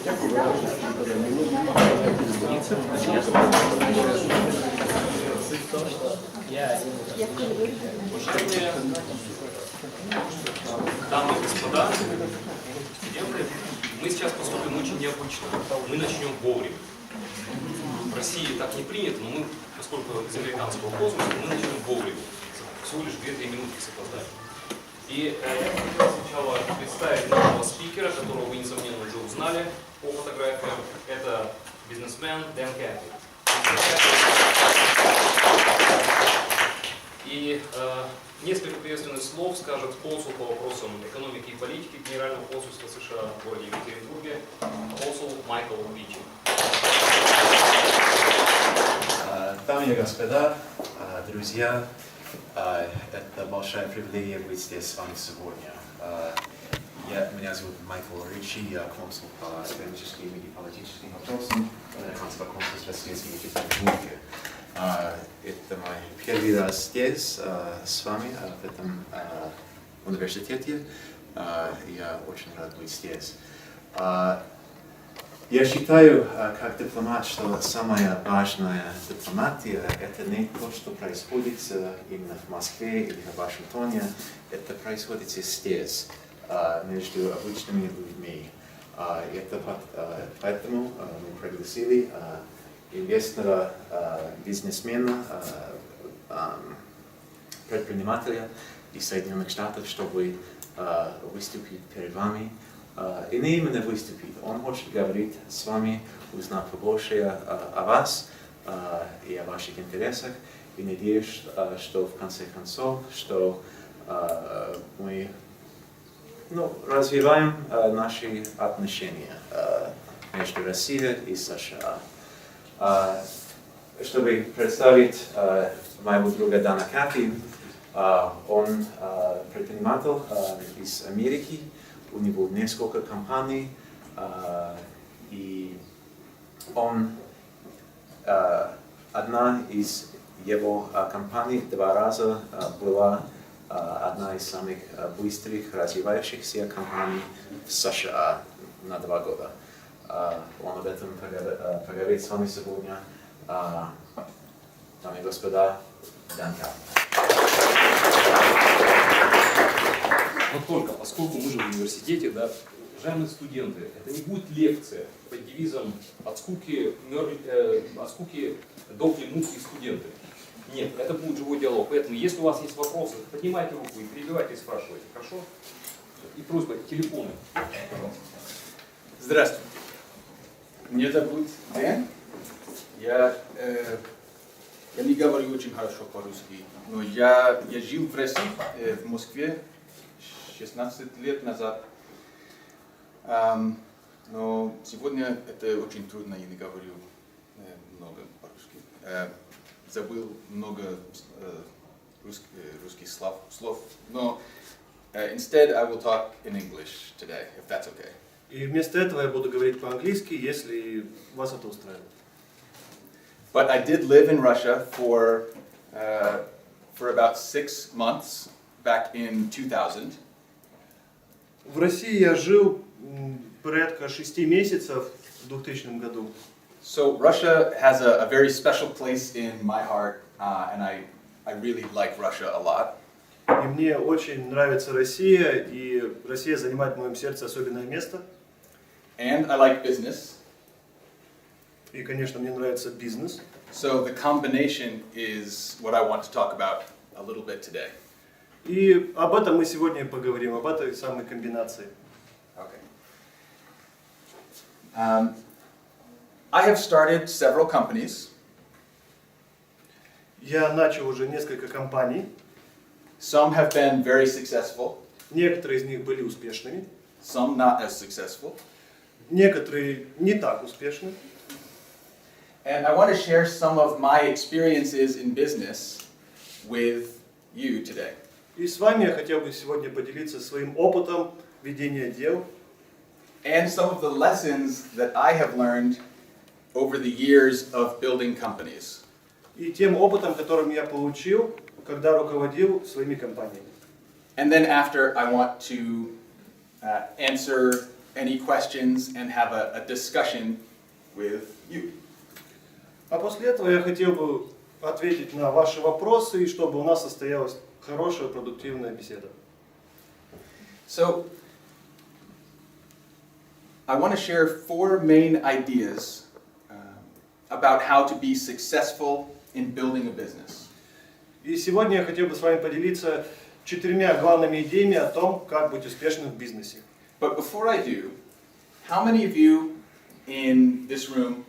Дамы и господа, студенты, мы сейчас поступим очень необычно. Мы начнем вовремя. В России так не принято, но мы, поскольку из американского космоса, мы начнем вовремя. Всего лишь 2-3 минутки с опозданием. И я хотел сначала представить нашего спикера, которого вы, несомненно, уже узнали по фотографиям. Это бизнесмен Дэна Кэффии. И несколько приветственных слов скажет консул по вопросам экономики и политики Генерального консульства США в городе Екатеринбурге, консул Майкл Бичи. Дамы и господа, друзья, это большая привилегия быть здесь с вами сегодня. Меня зовут Майкл Ричи, я консул по экономическим и политическим вопросам Американского консульства России в Екатеринбурге. Это мой первый раз здесь с вами в этом университете. Я очень рад быть здесь. Я считаю, как дипломат, что самая важная дипломатия – это не то, что происходит именно в Москве или в Вашингтоне, это происходит здесь, между обычными людьми. Это поэтому мы пригласили известного бизнесмена, предпринимателя из Соединенных Штатов, чтобы выступить перед вами. И не именно выступить, он хочет говорить с вами, узнать побольше о вас и о ваших интересах. И надеюсь, что в конце концов, что мы развиваем наши отношения между Россией и США. Чтобы представить моего друга Дэна Кэффии, он предприниматель из Америки. У него несколько компаний, и одна из его компаний 2 раза была одна из самых быстрых развивающихся компаний в США на 2 года. Он об этом поговорит с вами сегодня. Дамы и господа, Дэна Кэффии. Вот только, поскольку мы же в университете, да, уважаемые студенты, это не будет лекция под девизом «от скуки дохли муки студенты». Нет, это будет живой диалог. Поэтому, если у вас есть вопросы, поднимайте руку и перебивайте и спрашивайте. Хорошо? И просьба, телефоны, пожалуйста. Здравствуйте. Меня зовут Дэн. Я не говорю очень хорошо по-русски, но я жил в России, в Москве, 16 лет назад, но сегодня это очень трудно, я не говорю много по-русски. Забыл много русских слов, но instead I will talk in English today, if that's okay. И вместо этого я буду говорить по-английски, если вас это устраивает. But I did live in Russia for about 6 months back in 2000. В России я жил порядка 6 месяцев в 2000 году. So Russia has a very special place in my heart, and I really like Russia a lot. И мне очень нравится Россия, и Россия занимает в моем сердце особенное место. And I like business. И, конечно, мне нравится бизнес. So the combination is what I want to talk about a little bit today. И об этом мы сегодня и поговорим, об этой самой комбинации. Okay. I have started several companies. Я начал уже несколько компаний. Some have been very successful. Некоторые из них были успешными. Some not as successful. Некоторые не так успешны. And I want to share some of my experiences in business with you today. И с вами я хотел бы сегодня поделиться своим опытом ведения дел. And some of the lessons that I have learned over the years of building companies. И тем опытом, которым я получил, когда руководил своими компаниями. And then after, I want to answer any questions and have a discussion with you. А после этого я хотел бы ответить на ваши вопросы, и чтобы у нас состоялась хорошая, продуктивная беседа. So, I want to share 4 main ideas about how to be successful in building a business. И сегодня я хотел бы с вами поделиться 4 главными идеями о том, как быть успешным в бизнесе. But before I do, how many of you in this room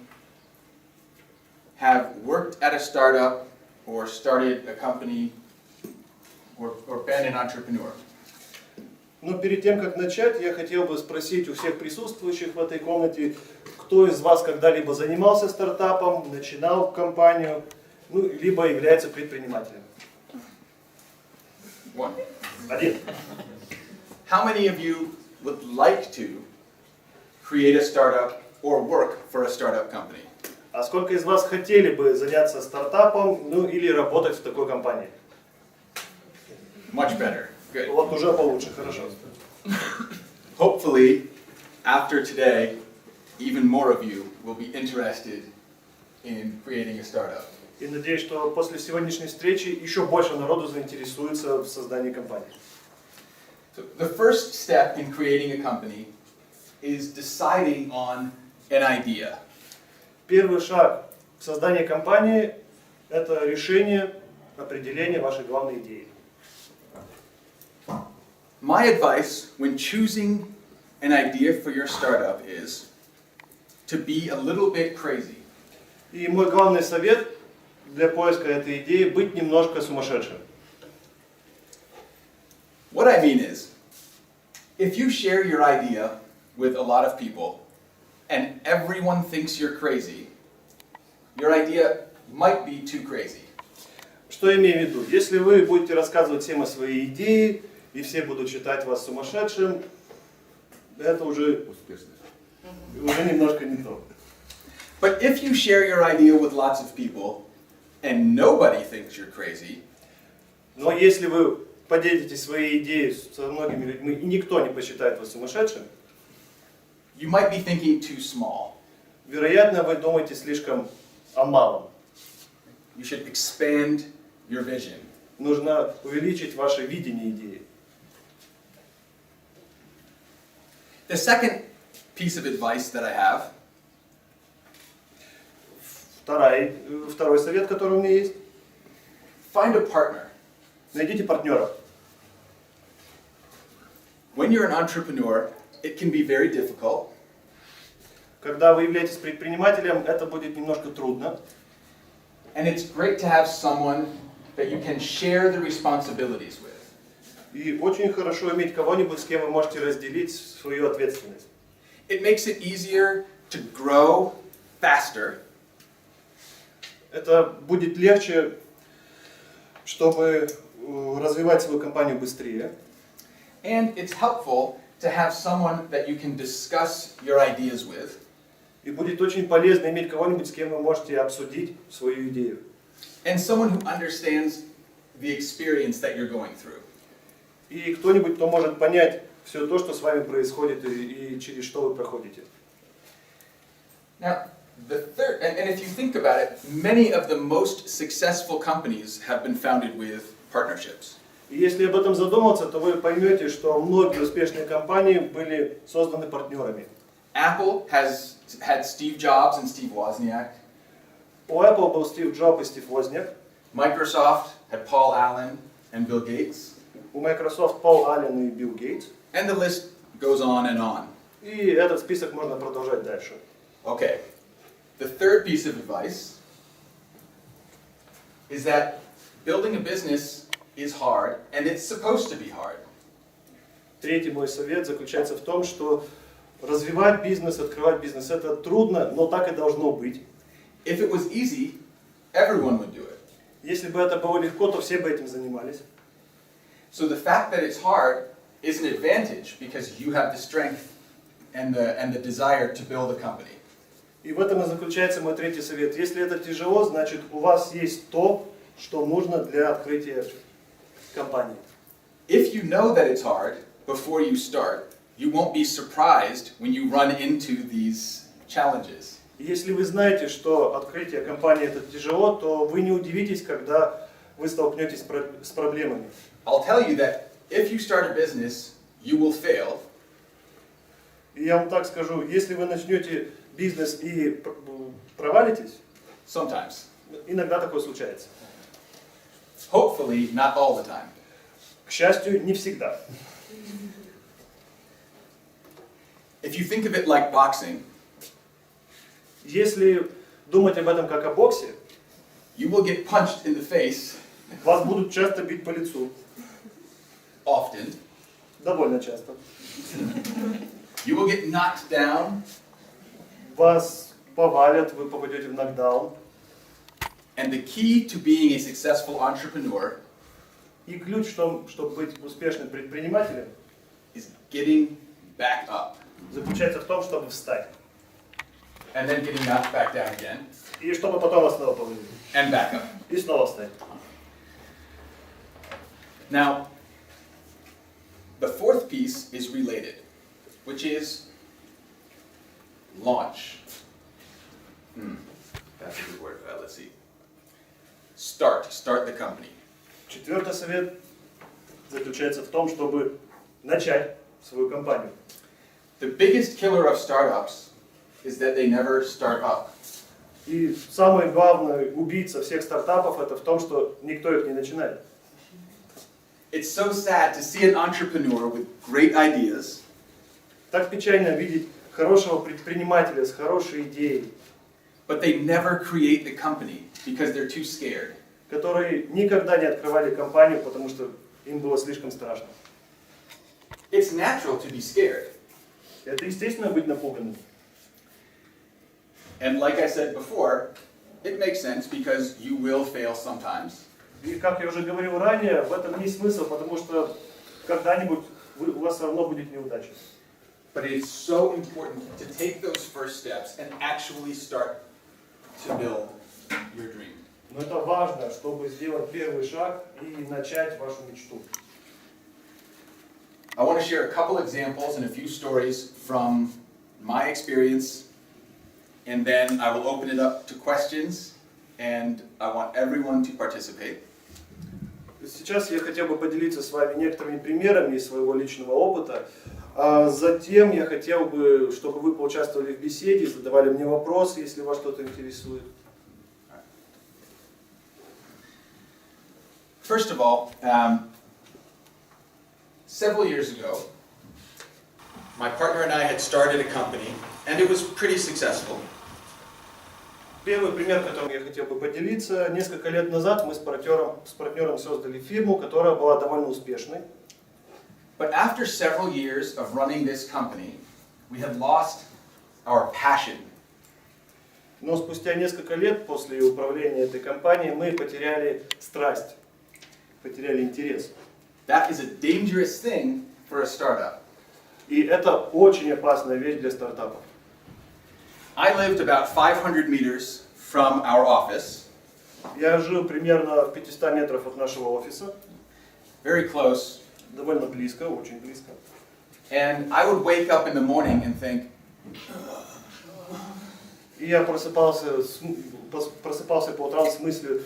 have worked at a startup or started a company or been an entrepreneur? Но перед тем, как начать, я хотел бы спросить у всех присутствующих в этой комнате, кто из вас когда-либо занимался стартапом, начинал компанию, ну, либо является предпринимателем. One. Один. How many of you would like to create a startup or work for a startup company? А сколько из вас хотели бы заняться стартапом, ну, или работать в такой компании? Much better. Good. Вот уже получше, хорошо. Hopefully, after today, even more of you will be interested in creating a startup. И надеюсь, что после сегодняшней встречи еще больше народу заинтересуется в создании компании. So the first step in creating a company is deciding on an idea. Первый шаг в создании компании – это решение, определение вашей главной идеи. My advice when choosing an idea for your startup is to be a little bit crazy. И мой главный совет для поиска этой идеи – быть немножко сумасшедшим. What I mean is, if you share your idea with a lot of people and everyone thinks you're crazy, your idea might be too crazy. Что я имею в виду? Если вы будете рассказывать всем о своей идее, и все будут считать вас сумасшедшим, это уже немножко не то. But if you share your idea with lots of people and nobody thinks you're crazy, Но если вы поделитесь своей идеей со многими людьми, и никто не посчитает вас сумасшедшим, you might be thinking too small. вероятно, вы думаете слишком о малом. You should expand your vision. Нужно увеличить ваше видение идеи. The second piece of advice that I have Второй совет, который у меня есть. find a partner. Найдите партнера. When you're an entrepreneur, it can be very difficult. Когда вы являетесь предпринимателем, это будет немножко трудно. And it's great to have someone that you can share the responsibilities with. И очень хорошо иметь кого-нибудь, с кем вы можете разделить свою ответственность. It makes it easier to grow faster. Это будет легче, чтобы развивать свою компанию быстрее. And it's helpful to have someone that you can discuss your ideas with. И будет очень полезно иметь кого-нибудь, с кем вы можете обсудить свою идею. And someone who understands the experience that you're going through. И кто-нибудь, кто может понять все то, что с вами происходит и через что вы проходите. Now, the third, and if you think about it, many of the most successful companies have been founded with partnerships. И если об этом задуматься, то вы поймете, что многие успешные компании были созданы партнерами. Apple has had Steve Jobs and Steve Wozniak. У Apple был Стив Джобс и Стив Возняк. Microsoft had Paul Allen and Bill Gates. У Microsoft Пол Аллен и Билл Гейтс. And the list goes on and on. И этот список можно продолжать дальше. Okay. The third piece of advice is that building a business is hard, and it's supposed to be hard. Третий мой совет заключается в том, что развивать бизнес, открывать бизнес – это трудно, но так и должно быть. If it was easy, everyone would do it. Если бы это было легко, то все бы этим занимались. So the fact that it's hard is an advantage because you have the strength and the desire to build a company. И в этом и заключается мой третий совет. Если это тяжело, значит у вас есть то, что нужно для открытия компании. If you know that it's hard before you start, you won't be surprised when you run into these challenges. Если вы знаете, что открытие компании это тяжело, то вы не удивитесь, когда вы столкнетесь с проблемами. I'll tell you that if you start a business, you will fail. И я вам так скажу, если вы начнете бизнес и провалитесь, Sometimes. иногда такое случается. Hopefully, not all the time. К счастью, не всегда. If you think of it like boxing, Если думать об этом как о боксе, you will get punched in the face вас будут часто бить по лицу. often. Довольно часто. You will get knocked down. Вас повалят, вы попадете в нокдаун. And the key to being a successful entrepreneur И ключ в том, чтобы быть успешным предпринимателем, is getting back up заключается в том, чтобы встать. and then getting knocked back down again И чтобы потом вас снова повалили. and back up. И снова встать. Now, the fourth piece is related, which is launch. That's a good word. Let's see. Start the company. Четвертый совет заключается в том, чтобы начать свою компанию. The biggest killer of startups is that they never start up. И самый главный убийца всех стартапов это в том, что никто их не начинает. It's so sad to see an entrepreneur with great ideas, Так печально видеть хорошего предпринимателя с хорошей идеей, but they never create the company because they're too scared. которые никогда не открывали компанию, потому что им было слишком страшно. It's natural to be scared. Это естественно быть напуганным. And like I said before, it makes sense because you will fail sometimes. И как я уже говорил ранее, в этом есть смысл, потому что когда-нибудь у вас все равно будет неудача. But it's so important to take those first steps and actually start to build your dream. Но это важно, чтобы сделать первый шаг и начать вашу мечту. I want to share a couple examples and a few stories from my experience, and then I will open it up to questions, and I want everyone to participate. Сейчас я хотел бы поделиться с вами некоторыми примерами из своего личного опыта. А затем я хотел бы, чтобы вы поучаствовали в беседе, задавали мне вопросы, если вас что-то интересует. First of all, several years ago, my partner and I had started a company, and it was pretty successful. Первый пример, которым я хотел бы поделиться. Несколько лет назад мы с партнером создали фирму, которая была довольно успешной. But after several years of running this company, we had lost our passion. Но спустя несколько лет после управления этой компанией мы потеряли страсть, потеряли интерес. That is a dangerous thing for a startup. И это очень опасная вещь для стартапов. I lived about 500 meters from our office, Я жил примерно в 500 метров от нашего офиса, very close, довольно близко, очень близко. and I would wake up in the morning and think, И я просыпался по утрам с мыслью,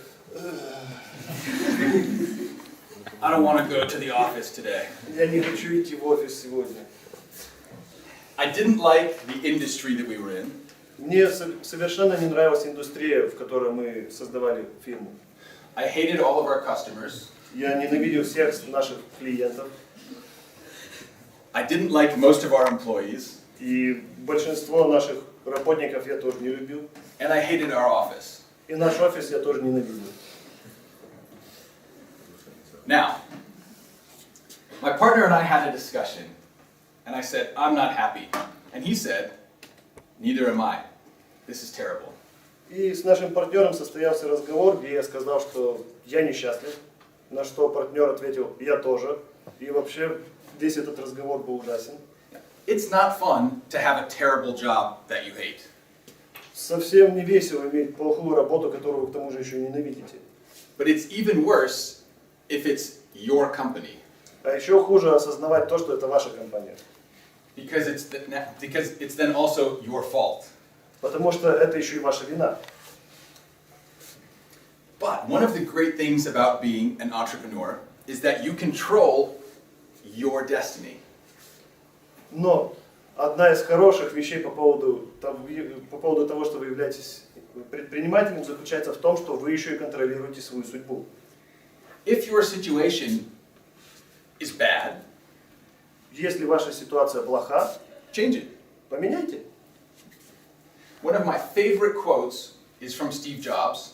I don't want to go to the office today. я не хочу идти в офис сегодня. I didn't like the industry that we were in. Мне совершенно не нравилась индустрия, в которой мы создавали фирму. I hated all of our customers. Я ненавидел всех наших клиентов. I didn't like most of our employees. И большинство наших работников я тоже не любил. And I hated our office. И наш офис я тоже ненавидел. Now, my partner and I had a discussion, and I said, I'm not happy. And he said, neither am I. This is terrible. И с нашим партнером состоялся разговор, где я сказал, что я несчастлив, на что партнер ответил, я тоже. И вообще весь этот разговор был ужасен. It's not fun to have a terrible job that you hate. Совсем не весело иметь плохую работу, которую вы к тому же еще ненавидите. But it's even worse if it's your company. А еще хуже осознавать то, что это ваша компания. because it's then also your fault. Потому что это еще и ваша вина. But one of the great things about being an entrepreneur is that you control your destiny. Но одна из хороших вещей по поводу того, что вы являетесь предпринимателем, заключается в том, что вы еще и контролируете свою судьбу. If your situation is bad, Если ваша ситуация плоха, change it. поменяйте. One of my favorite quotes is from Steve Jobs.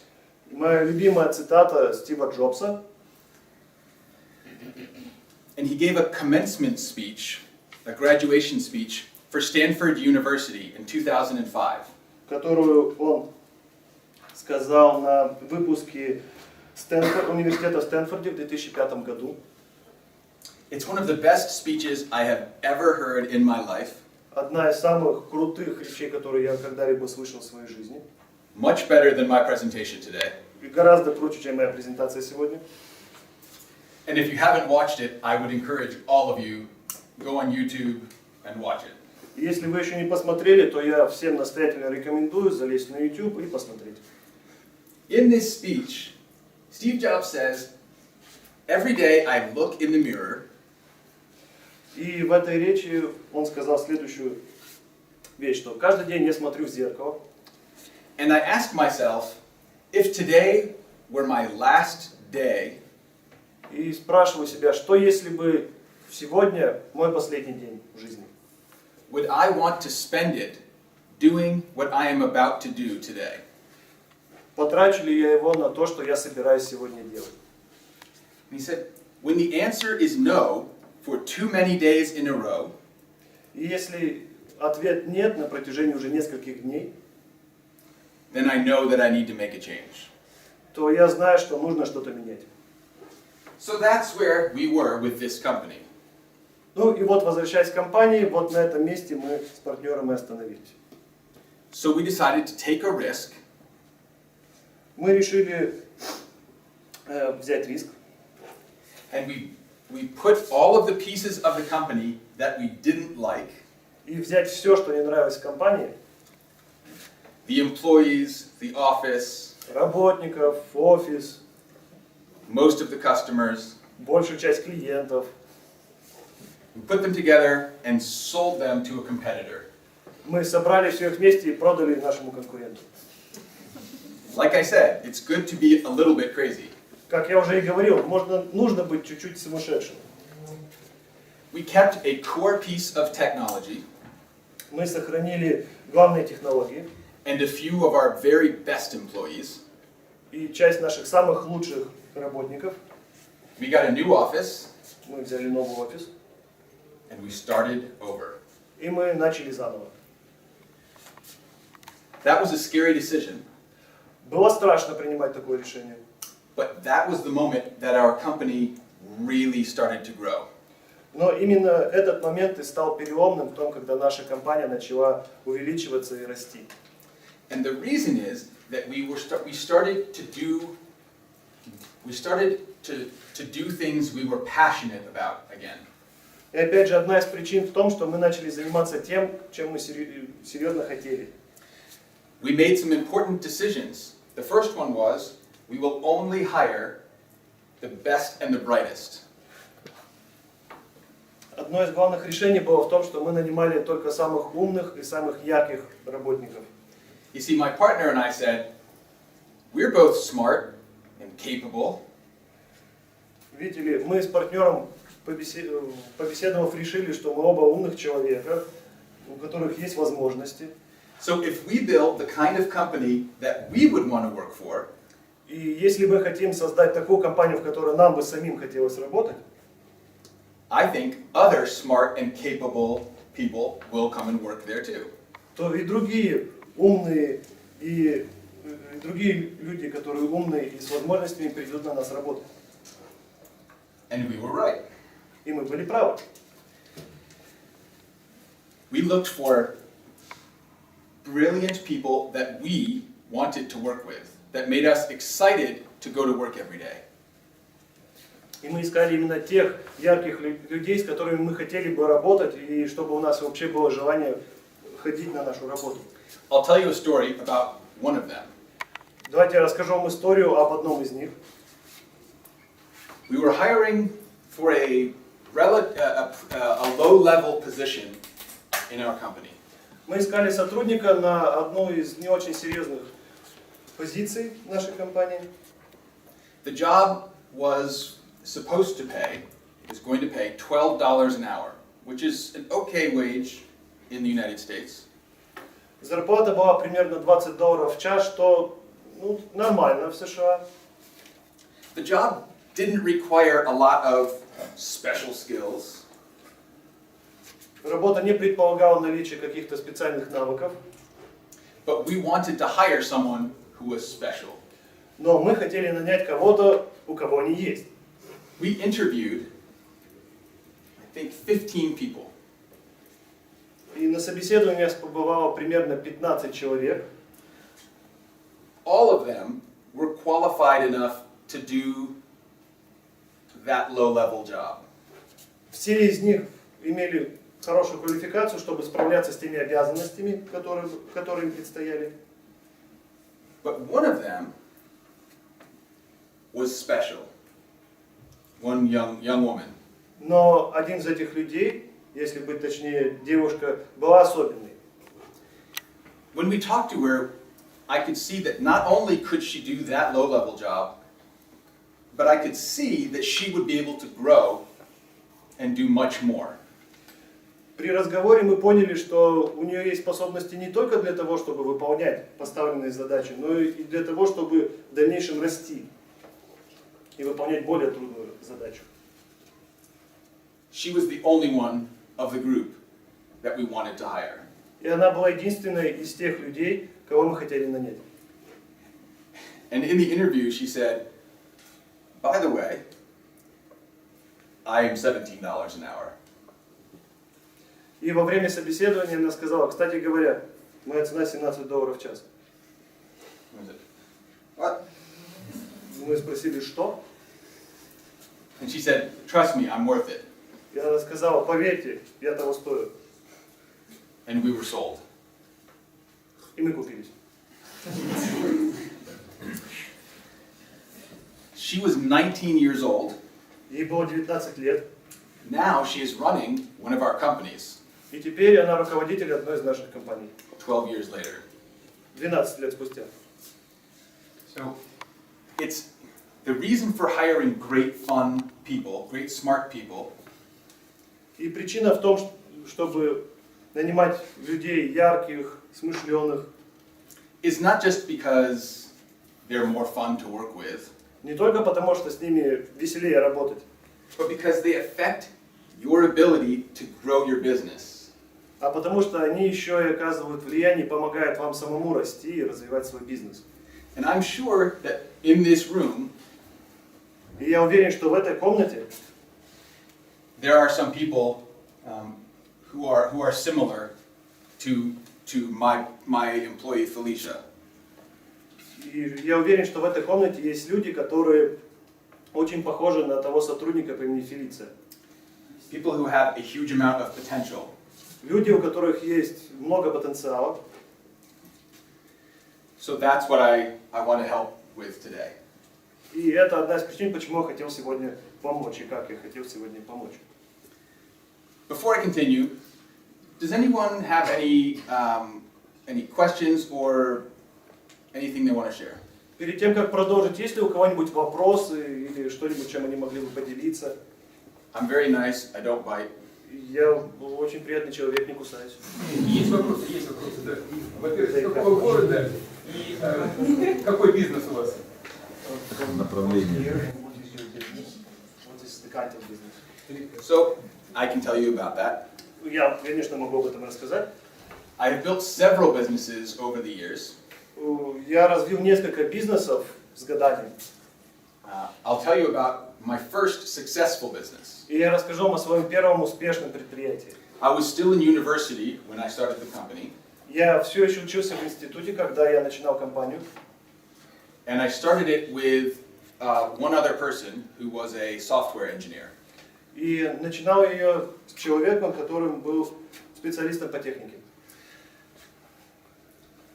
Моя любимая цитата Стива Джобса. And he gave a commencement speech, a graduation speech for Stanford University in 2005. Которую он сказал на выпуске университета в Стэнфорде в 2005 году. It's one of the best speeches I have ever heard in my life. Одна из самых крутых речей, которые я когда-либо слышал в своей жизни. Much better than my presentation today. И гораздо круче, чем моя презентация сегодня. And if you haven't watched it, I would encourage all of you, go on YouTube and watch it. И если вы еще не посмотрели, то я всем настоятельно рекомендую залезть на YouTube и посмотреть. In this speech, Steve Jobs says, every day I look in the mirror. И в этой речи он сказал следующую вещь, что каждый день я смотрю в зеркало. And I ask myself, if today were my last day, И спрашиваю себя, что если бы сегодня мой последний день в жизни? would I want to spend it doing what I am about to do today? Потрачу ли я его на то, что я собираюсь сегодня делать? And he said, when the answer is no for too many days in a row, И если ответ нет на протяжении уже нескольких дней, then I know that I need to make a change. то я знаю, что нужно что-то менять. So that's where we were with this company. Ну и вот, возвращаясь к компании, вот на этом месте мы с партнером и остановились. So we decided to take a risk Мы решили взять риск. and we put all of the pieces of the company that we didn't like, И взять все, что не нравилось в компании, the employees, the office, работников, офис, most of the customers, большую часть клиентов. we put them together and sold them to a competitor. Мы собрали все их вместе и продали нашему конкуренту. Like I said, it's good to be a little bit crazy. Как я уже и говорил, нужно быть чуть-чуть сумасшедшим. We kept a core piece of technology Мы сохранили главные технологии and a few of our very best employees. и часть наших самых лучших работников. We got a new office Мы взяли новый офис and we started over. и мы начали заново. That was a scary decision, Было страшно принимать такое решение, but that was the moment that our company really started to grow. но именно этот момент и стал переломным в том, когда наша компания начала увеличиваться и расти. And the reason is that we started to do things we were passionate about again. И опять же, одна из причин в том, что мы начали заниматься тем, чем мы серьезно хотели. We made some important decisions. The first one was, we will only hire the best and the brightest. Одно из главных решений было в том, что мы нанимали только самых умных и самых ярких работников. You see, my partner and I said, we're both smart and capable, Видите ли, мы с партнером, побеседовав, решили, что мы оба умных человека, у которых есть возможности. so if we build the kind of company that we would want to work for, И если мы хотим создать такую компанию, в которой нам бы самим хотелось работать, I think other smart and capable people will come and work there too. то и другие умные, и другие люди, которые умные и с возможностями, придут на нас работать. And we were right. И мы были правы. We looked for brilliant people that we wanted to work with, that made us excited to go to work every day. И мы искали именно тех ярких людей, с которыми мы хотели бы работать, и чтобы у нас вообще было желание ходить на нашу работу. I'll tell you a story about one of them. Давайте я расскажу вам историю об одном из них. We were hiring for a low-level position in our company. Мы искали сотрудника на одну из не очень серьезных позиций нашей компании. The job was going to pay $12 an hour, which is an okay wage in the United States. Зарплата была примерно $20 в час, что нормально в США. The job didn't require a lot of special skills. Работа не предполагала наличие каких-то специальных навыков. But we wanted to hire someone who was special. Но мы хотели нанять кого-то, у кого они есть. We interviewed, I think, 15 people. И на собеседовании у нас побывало примерно 15 человек. All of them were qualified enough to do that low-level job. Все из них имели хорошую квалификацию, чтобы справляться с теми обязанностями, которые им предстояли. But one of them was special. One young woman. Но один из этих людей, если быть точнее, девушка, была особенной. When we talked to her, I could see that not only could she do that low-level job, but I could see that she would be able to grow and do much more. При разговоре мы поняли, что у нее есть способности не только для того, чтобы выполнять поставленные задачи, но и для того, чтобы в дальнейшем расти и выполнять более трудную задачу. She was the only one of the group that we wanted to hire. И она была единственной из тех людей, кого мы хотели нанять. And in the interview, she said, "By the way, I am $17 an hour." И во время собеседования она сказала: кстати говоря, моя цена $17 в час. I said, "What?" Мы спросили, что? And she said, "Trust me, I'm worth it." И она сказала: поверьте, я того стою. And we were sold. И мы купились. She was 19 years old. Ей было 19 лет. Now she is running one of our companies. И теперь она руководитель одной из наших компаний. 12 years later. 12 лет спустя. So, it's the reason for hiring great fun people, great smart people. И причина в том, чтобы нанимать людей ярких, смышленых, Is not just because they're more fun to work with, не только потому, что с ними веселее работать, but because they affect your ability to grow your business. а потому что они еще и оказывают влияние, помогают вам самому расти и развивать свой бизнес. And I'm sure that in this room, И я уверен, что в этой комнате there are some people who are similar to my employee Felicia. И я уверен, что в этой комнате есть люди, которые очень похожи на того сотрудника по имени Фелиция. People who have a huge amount of potential. Люди, у которых есть много потенциала. So that's what I want to help with today. И это одна из причин, почему я хотел сегодня помочь, и как я хотел сегодня помочь. Before I continue, does anyone have any questions or anything they want to share? Перед тем, как продолжить, есть ли у кого-нибудь вопросы или что-нибудь, чем они могли бы поделиться? I'm very nice, I don't bite. Я очень приятный человек, не кусаюсь. Есть вопросы, да. Во-первых, с какого города и какой бизнес у вас? Направление. So, I can tell you about that. Я, конечно, могу об этом рассказать. I have built several businesses over the years. Я развил несколько бизнесов с годами. I'll tell you about my first successful business. И я расскажу вам о своем первом успешном предприятии. I was still in university when I started the company. Я все еще учился в институте, когда я начинал компанию. And I started it with one other person who was a software engineer. И начинал ее с человеком, которым был специалистом по технике.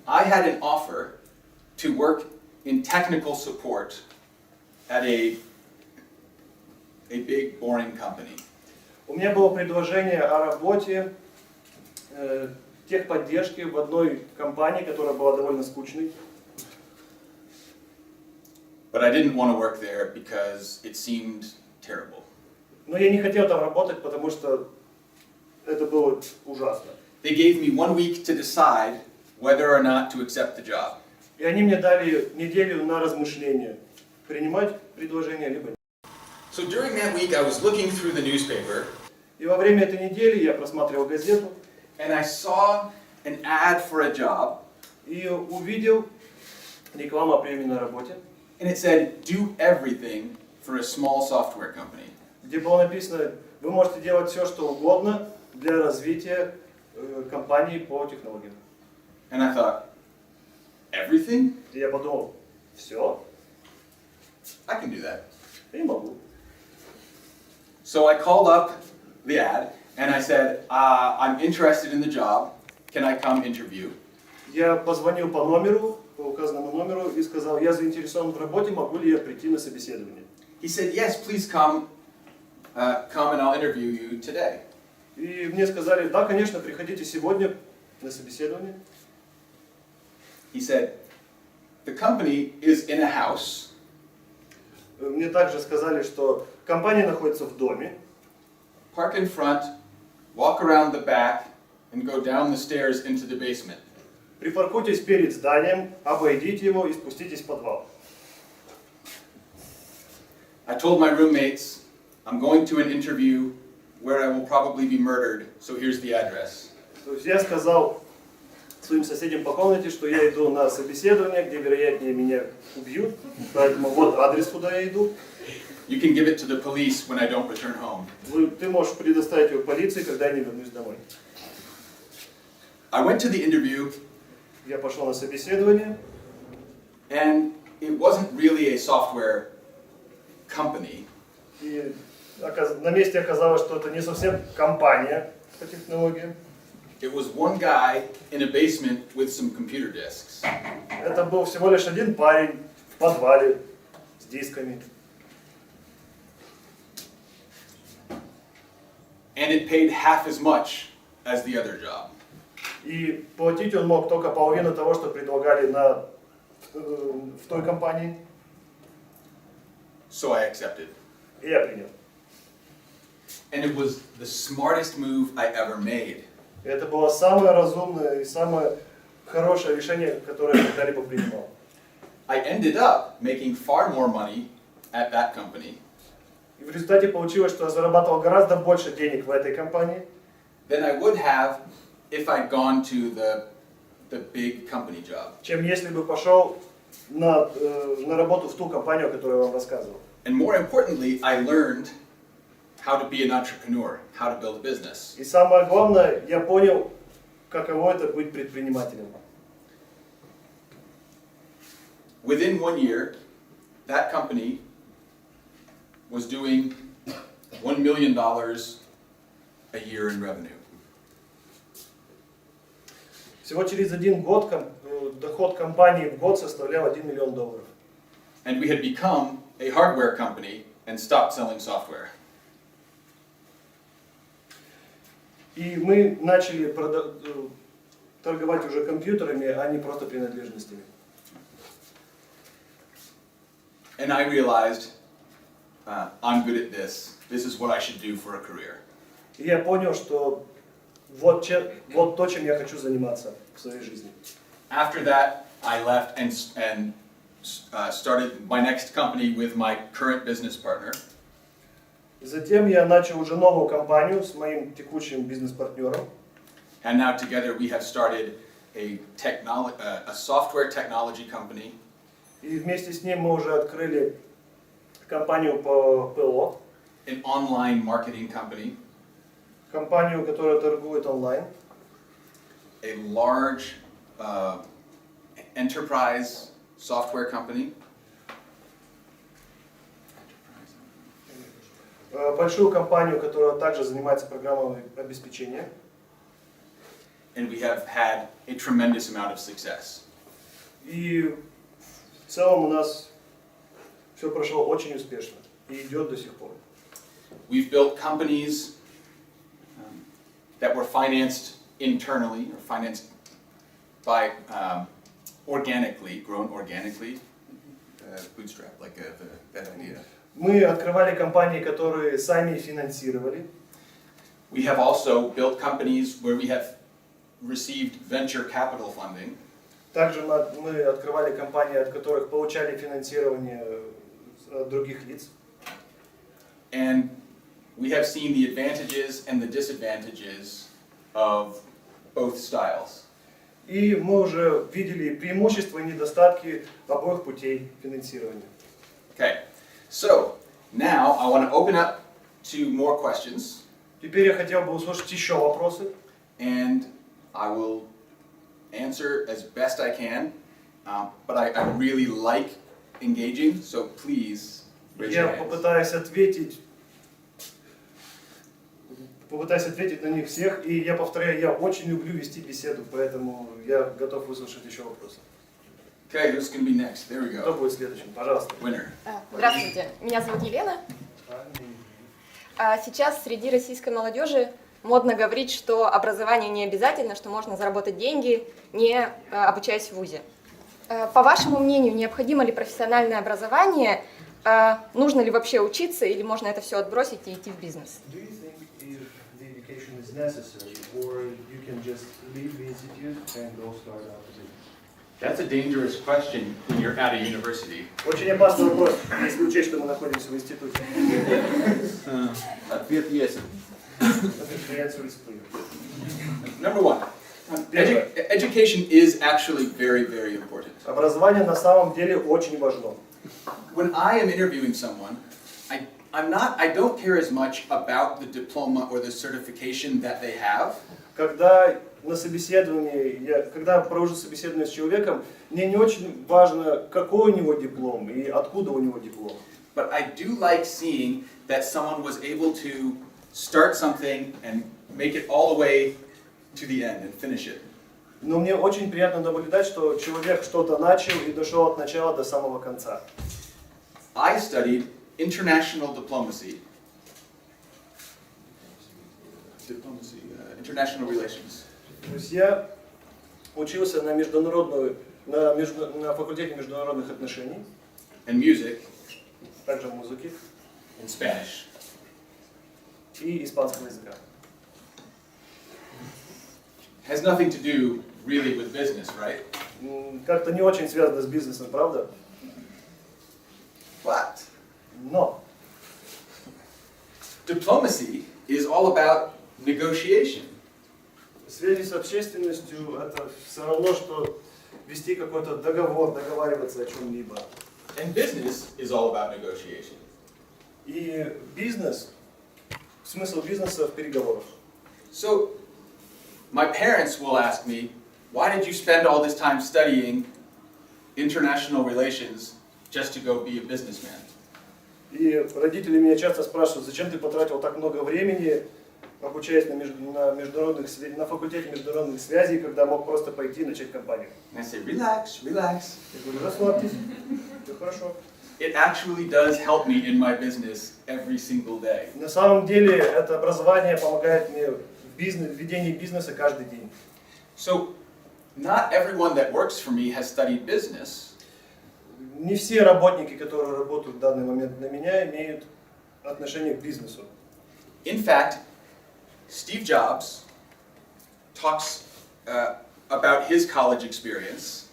I had an offer to work in technical support at a big boring company. У меня было предложение о работе техподдержки в одной компании, которая была довольно скучной. But I didn't want to work there because it seemed terrible. Но я не хотел там работать, потому что это было ужасно. They gave me 1 week to decide whether or not to accept the job. И они мне дали неделю на размышление, принимать предложение либо нет. So during that week I was looking through the newspaper И во время этой недели я просматривал газету and I saw an ad for a job и увидел рекламу о приеме на работе, and it said do everything for a small software company. где было написано, вы можете делать все, что угодно для развития компании по технологиям. And I thought, everything? И я подумал, все, I can do that. я могу. So I called up the ad and I said, I'm interested in the job. Can I come interview? Я позвонил по номеру, по указанному номеру и сказал, я заинтересован в работе, могу ли я прийти на собеседование. He said, yes, please come and I'll interview you today. И мне сказали, да, конечно, приходите сегодня на собеседование. He said, the company is in a house. Мне также сказали, что компания находится в доме. Park in front, walk around the back, and go down the stairs into the basement. Припаркуйтесь перед зданием, обойдите его и спуститесь в подвал. I told my roommates, I'm going to an interview where I will probably be murdered, so here's the address. То есть я сказал своим соседям по комнате, что я иду на собеседование, где, вероятнее, меня убьют, поэтому вот адрес, куда я иду. You can give it to the police when I don't return home. Ты можешь предоставить его полиции, когда я не вернусь домой. I went to the interview, Я пошел на собеседование, and it wasn't really a software company. и на месте оказалось, что это не совсем компания по технологиям. It was one guy in a basement with some computer disks. Это был всего лишь один парень в подвале с дисками. And it paid half as much as the other job. И платить он мог только половину того, что предлагали в той компании. So I accepted. И я принял. And it was the smartest move I ever made. И это было самое разумное и самое хорошее решение, которое я когда-либо принимал. I ended up making far more money at that company И в результате получилось, что я зарабатывал гораздо больше денег в этой компании, than I would have if I'd gone to the big company job. чем если бы пошел на работу в ту компанию, о которой я вам рассказывал. And more importantly, I learned how to be an entrepreneur, how to build a business. И самое главное, я понял, каково это быть предпринимателем. Within 1 year, that company was doing $1 million a year in revenue. Всего через 1 год доход компании в год составлял $1 миллион. And we had become a hardware company and stopped selling software. И мы начали торговать уже компьютерами, а не просто принадлежностями. And I realized, I'm good at this. This is what I should do for a career. И я понял, что вот то, чем я хочу заниматься в своей жизни. After that, I left and started my next company with my current business partner. Затем я начал уже новую компанию с моим текущим бизнес-партнером. And now together we have started a software technology company. И вместе с ним мы уже открыли компанию по ПО, An online marketing company, компанию, которая торгует онлайн, a large enterprise software company, большую компанию, которая также занимается программами обеспечения. And we have had a tremendous amount of success. И в целом у нас все прошло очень успешно и идет до сих пор. We've built companies that were financed internally or financed by organically, grown organically. Bootstrap, like that idea. Мы открывали компании, которые сами финансировали. We have also built companies where we have received venture capital funding. Также мы открывали компании, от которых получали финансирование от других лиц. And we have seen the advantages and the disadvantages of both styles. И мы уже видели преимущества и недостатки обоих путей финансирования. Okay, so now I want to open up to more questions. Теперь я хотел бы услышать еще вопросы. And I will answer as best I can, but I really like engaging, so please raise your Я hands. попытаюсь ответить на них всех, и я повторяю, я очень люблю вести беседу, поэтому я готов выслушать еще вопросы. Okay, who's going to be next? There we Кто go. будет следующим? Пожалуйста. Winner. Здравствуйте, меня зовут Елена. Сейчас среди российской молодежи модно говорить, что образование не обязательно, что можно заработать деньги, не обучаясь в вузе. По вашему мнению, необходимо ли профессиональное образование? Нужно ли вообще учиться, или можно это все отбросить и идти в бизнес? That's a dangerous question when you're at a university. Очень опасный вопрос, если учесть, что мы находимся в институте. Ответ ясен. The answer is clear. Number one, education is actually very, very important. Образование на самом деле очень важно. When I am interviewing someone, I don't care as much about the diploma or the certification that they have. Когда на собеседовании, когда провожу собеседование с человеком, мне не очень важно, какой у него диплом и откуда у него диплом. But I do like seeing that someone was able to start something and make it all the way to the end and finish it. Но мне очень приятно наблюдать, что человек что-то начал и дошел от начала до самого конца. I studied international diplomacy. International relations. То есть я учился на факультете международных отношений, And music также музыки and Spanish. и испанского языка. Has nothing to do really with business, right? Как-то не очень связано с бизнесом, правда? But Но diplomacy is all about negotiation. связи с общественностью это все равно, что вести какой-то договор, договариваться о чем-либо. And business is all about negotiation. И смысл бизнеса в переговорах. So my parents will ask me, why did you spend all this time studying international relations just to go be a businessman? И родители меня часто спрашивают, зачем ты потратил так много времени, обучаясь на факультете международных связей, когда мог просто пойти и начать компанию. And I say, relax, relax. Я говорю, расслабьтесь, все хорошо. It actually does help me in my business every single day. На самом деле это образование помогает мне в ведении бизнеса каждый день. So not everyone that works for me has studied business. Не все работники, которые работают в данный момент на меня, имеют отношение к бизнесу. In fact, Steve Jobs talks about his college experience.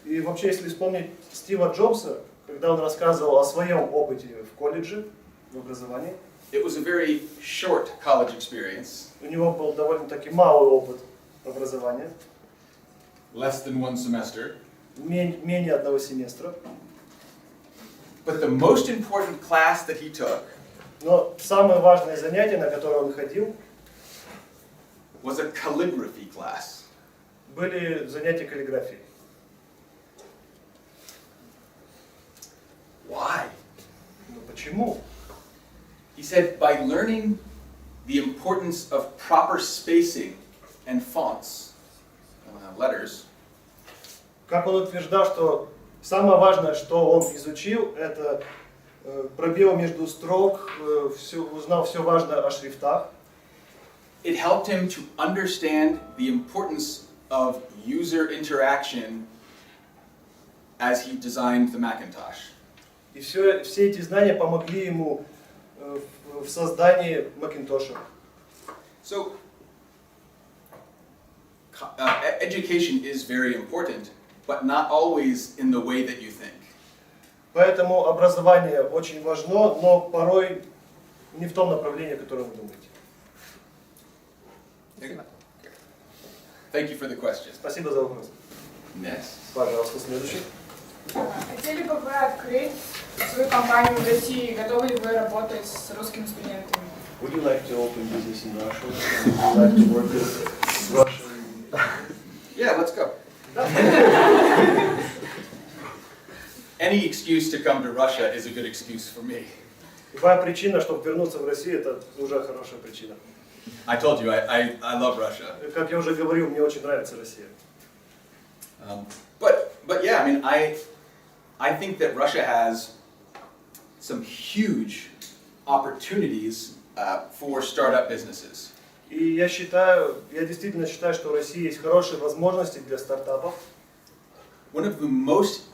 И вообще, если вспомнить Стива Джобса, когда он рассказывал о своем опыте в колледже, в образовании, It was a very short college experience, у него был довольно-таки малый опыт образования, less than one semester. менее одного семестра. But the most important class that he took Но самое важное занятие, на которое он ходил, was a calligraphy class. были занятия каллиграфией. Why? Ну почему? He said, by learning the importance of proper spacing and fonts, letters, Как он утверждал, что самое важное, что он изучил, это пробел между строк, узнал все важное о шрифтах. it helped him to understand the importance of user interaction as he designed the Macintosh. И все эти знания помогли ему в создании Макинтоша. So, education is very important, but not always in the way that you think. Поэтому образование очень важно, но порой не в том направлении, о котором вы думаете. Thank you for the question. Спасибо за вопрос. Next. Пожалуйста, следующий. Хотели бы вы открыть свою компанию в России? Готовы ли вы работать с русскими студентами? Would you like to open business in Russia? Would you like to work with Russian? Yeah, let's go. Any excuse to come to Russia is a good excuse for me. Любая причина, чтобы вернуться в Россию, это уже хорошая причина. I told you, I love Russia. Как я уже говорил, мне очень нравится Россия. But yeah, I mean, I think that Russia has some huge opportunities for startup businesses. И я действительно считаю, что в России есть хорошие возможности для стартапов. One of the most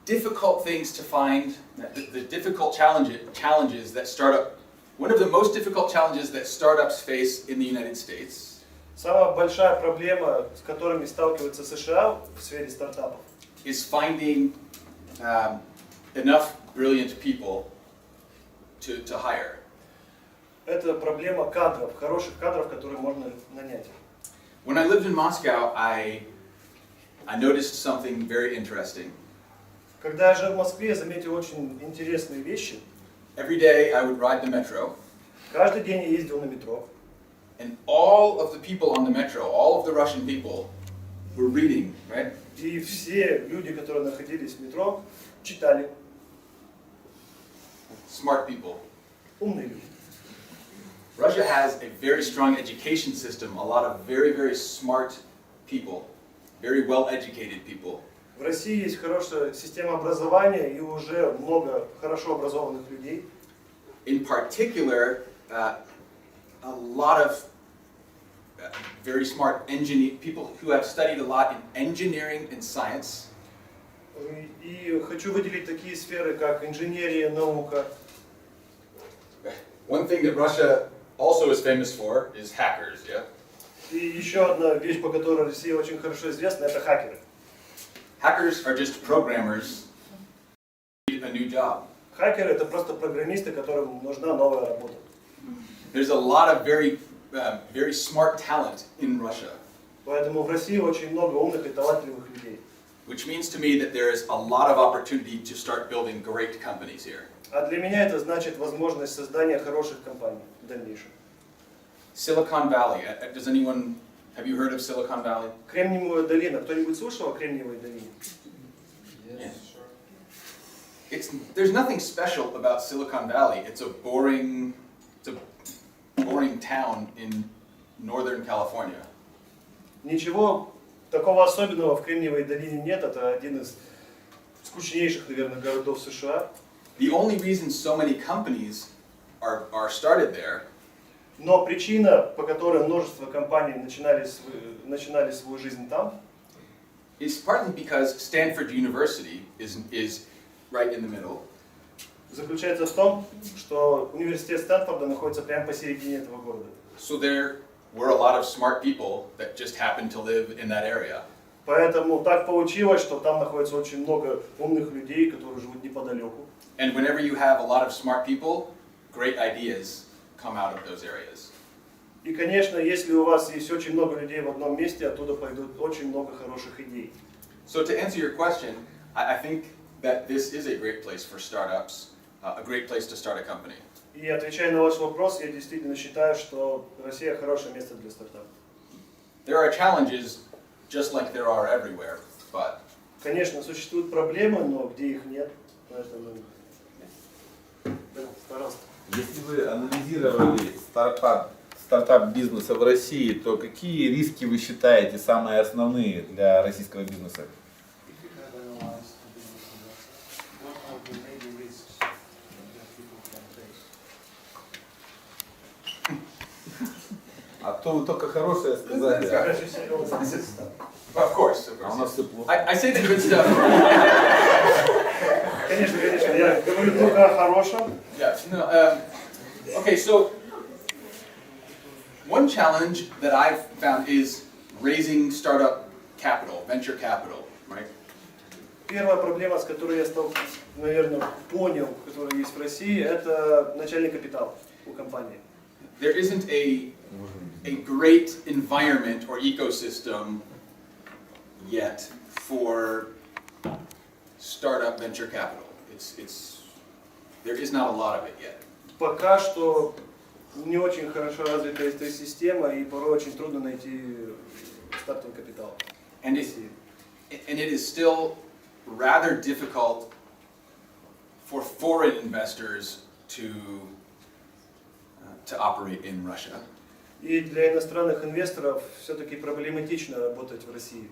difficult things to find, the difficult challenges that one of the most difficult challenges that startups face in the United States Самая большая проблема, с которыми сталкиваются США в сфере стартапов, is finding enough brilliant people to hire. это проблема кадров, хороших кадров, которые можно нанять. When I lived in Moscow, I noticed something very interesting. Когда я жил в Москве, я заметил очень интересные вещи. Every day I would ride the metro, Каждый день я ездил на метро. and all of the people on the metro, all of the Russian people, were reading, right? И все люди, которые находились в метро, читали. Smart people. Умные люди. Russia has a very strong education system, a lot of very, very smart people, very well-educated people. В России есть хорошая система образования и уже много хорошо образованных людей. In particular, a lot of very smart people who have studied a lot in engineering and science. И хочу выделить такие сферы, как инженерия, наука. One thing that Russia also is famous for is hackers, yeah? И еще одна вещь, по которой Россия очень хорошо известна, это хакеры. Hackers are just programmers who need a new job. Хакеры — это просто программисты, которым нужна новая работа. There's a lot of very smart talent in Russia, Поэтому в России очень много умных и талантливых людей. which means to me that there is a lot of opportunity to start building great companies here. А для меня это значит возможность создания хороших компаний в дальнейшем. Silicon Valley. Have you heard of Silicon Valley? Кремниевая долина. Кто-нибудь слышал о Кремниевой долине? There's nothing special about Silicon Valley. It's a boring town in Northern California. Ничего такого особенного в Кремниевой долине нет. Это один из скучнейших, наверное, городов США. The only reason so many companies are started there Но причина, по которой множество компаний начинали свою жизнь там, is partly because Stanford University is right in the middle. заключается в том, что университет Стэнфорда находится прямо посередине этого города. So there were a lot of smart people that just happened to live in that area. Поэтому так получилось, что там находится очень много умных людей, которые живут неподалеку. And whenever you have a lot of smart people, great ideas come out of those areas. И, конечно, если у вас есть очень много людей в одном месте, оттуда пойдут очень много хороших идей. So to answer your question, I think that this is a great place for startups, a great place to start a company. И отвечая на ваш вопрос, я действительно считаю, что Россия хорошее место для стартапа. There are challenges, just like there are everywhere, but Конечно, существуют проблемы, но где их нет, поэтому... Да, пожалуйста. Если вы анализировали стартап бизнеса в России, то какие риски вы считаете самые основные для российского бизнеса? А то вы только хорошее сказали. Of course. А у нас все плохо. I say the good stuff. Конечно, конечно, я говорю только о хорошем. Yeah. No. Okay. So one challenge that I've found is raising startup capital, venture capital, right? Первая проблема, с которой я наверное, понял, которая есть в России, это начальный капитал у компании. There isn't a great environment or ecosystem yet for startup venture capital. There is not a lot of it yet. Пока что не очень хорошо развита эта система, и порой очень трудно найти стартовый капитал. And it is still rather difficult for foreign investors to operate in Russia. И для иностранных инвесторов все-таки проблематично работать в России.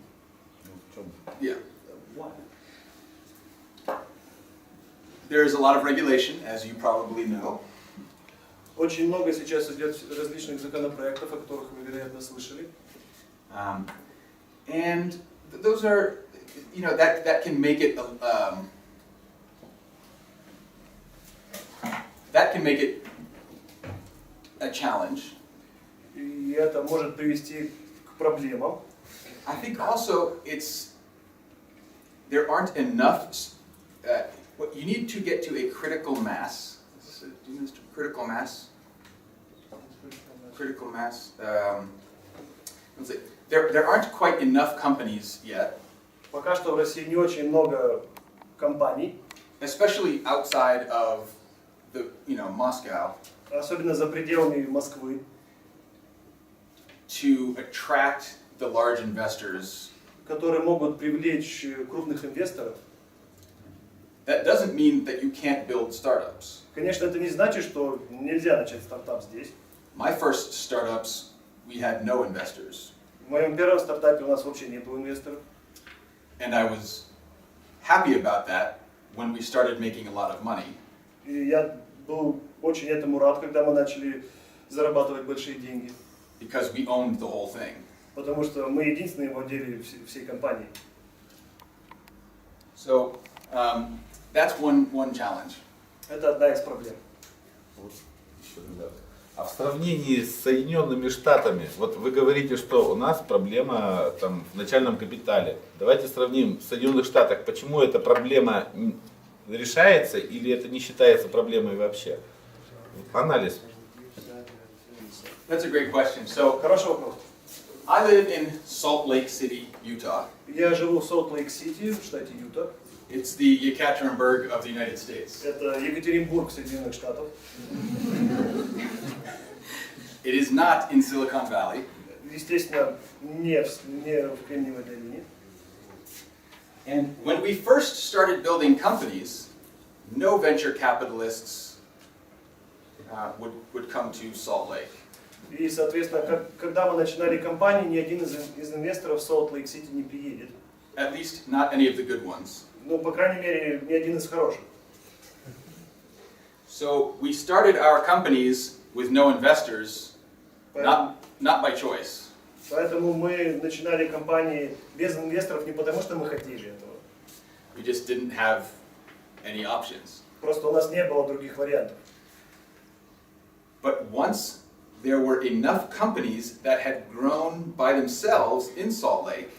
Yeah. There is a lot of regulation, as you probably know. Очень много сейчас идет различных законопроектов, о которых вы, вероятно, слышали. And those are, that can make it a challenge. И это может привести к проблемам. I think also there aren't enough. You need to get to a critical mass. Critical mass. Critical mass. There aren't quite enough companies yet. Пока что в России не очень много компаний, especially outside of Moscow, особенно за пределами Москвы, to attract the large investors. которые могут привлечь крупных инвесторов. That doesn't mean that you can't build startups. Конечно, это не значит, что нельзя начать стартап здесь. My first startups, we had no investors. В моем первом стартапе у нас вообще не было инвесторов. And I was happy about that when we started making a lot of money. И я был очень этому рад, когда мы начали зарабатывать большие деньги. Because we owned the whole thing. Потому что мы единственные владели всей компанией. So that's one challenge. Это одна из проблем. А в сравнении с Соединенными Штатами, вот вы говорите, что у нас проблема там, в начальном капитале. Давайте сравним в Соединенных Штатах, почему эта проблема решается или это не считается проблемой вообще? Анализ. That's a great question. So Хороший вопрос. I live in Salt Lake City, Utah. Я живу в Солт-Лейк-Сити, в штате Юта. It's the Yekaterinburg of the United States. Это Екатеринбург Соединенных Штатов. It is not in Silicon Valley. Естественно, не в Кремниевой долине. And when we first started building companies, no venture capitalists would come to Salt Lake. И, соответственно, когда мы начинали компанию, ни один из инвесторов в Солт-Лейк-Сити не приедет. At least not any of the good ones. Ну, по крайней мере, ни один из хороших. So we started our companies with no investors, not by choice. Поэтому мы начинали компании без инвесторов не потому, что мы хотели этого. We just didn't have any options. Просто у нас не было других вариантов. But once there were enough companies that had grown by themselves in Salt Lake,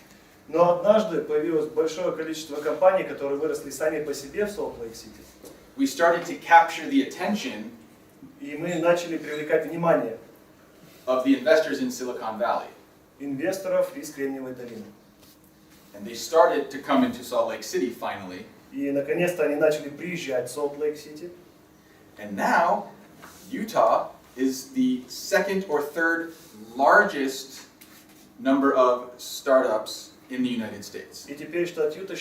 Но однажды появилось большое количество компаний, которые выросли сами по себе в Солт-Лейк-Сити. we started to capture the attention И мы начали привлекать внимание of the investors in Silicon Valley. инвесторов из Кремниевой долины. And they started to come into Salt Lake City finally. И наконец-то они начали приезжать в Солт-Лейк-Сити. And now, Utah is the second or third largest number of startups in the United States. И теперь штат Юта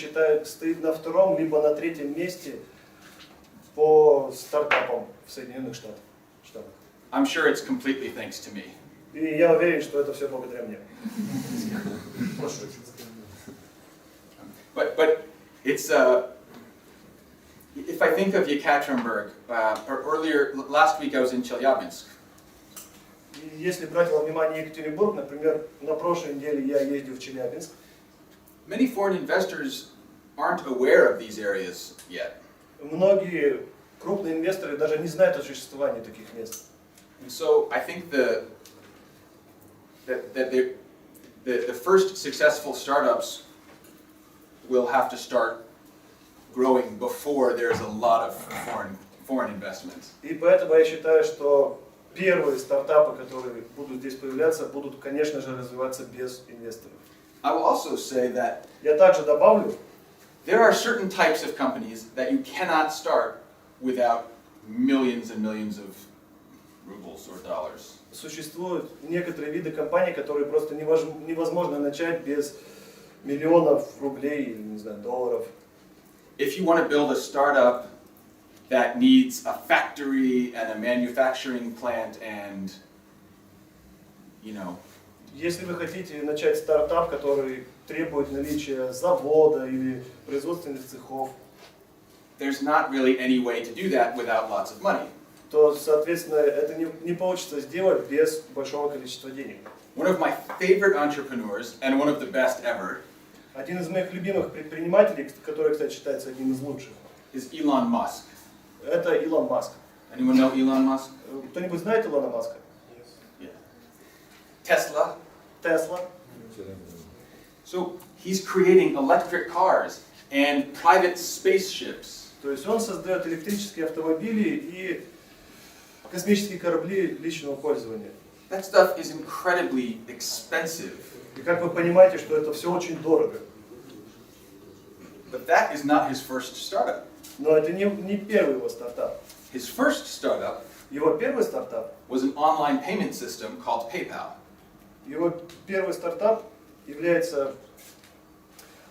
стоит на втором либо на третьем месте по стартапам в Соединенных Штатах. I'm sure it's completely thanks to me. И я уверен, что это все благодаря мне. But it's if I think of Yekaterinburg, or earlier last week I was in Chelyabinsk. И если брать во внимание Екатеринбург, например, на прошлой неделе я ездил в Челябинск. Many foreign investors aren't aware of these areas yet. Многие крупные инвесторы даже не знают о существовании таких мест. And so I think the first successful startups will have to start growing before there's a lot of foreign investments. И поэтому я считаю, что первые стартапы, которые будут здесь появляться, будут, конечно же, развиваться без инвесторов. I will also say that Я также добавлю, there are certain types of companies that you cannot start without millions and millions of rubles or dollars. существуют некоторые виды компаний, которые просто невозможно начать без миллионов рублей или, не знаю, долларов. If you want to build a startup that needs a factory and a manufacturing plant and, you know, Если вы хотите начать стартап, который требует наличия завода или производственных цехов, there's not really any way to do that without lots of money. то, соответственно, это не получится сделать без большого количества денег. One of my favorite entrepreneurs, and one of the best ever, Один из моих любимых предпринимателей, который, кстати, считается одним из лучших, is Elon Musk. это Илон Маск. Anyone know Elon Musk? Кто-нибудь знает Илона Маска? Yeah. Tesla. Тесла. So he's creating electric cars and private spaceships. То есть он создает электрические автомобили и космические корабли личного пользования. That stuff is incredibly expensive. И как вы понимаете, что это все очень дорого. But that is not his first startup. Но это не первый его стартап. His first startup Его первый стартап, was an online payment system called PayPal. является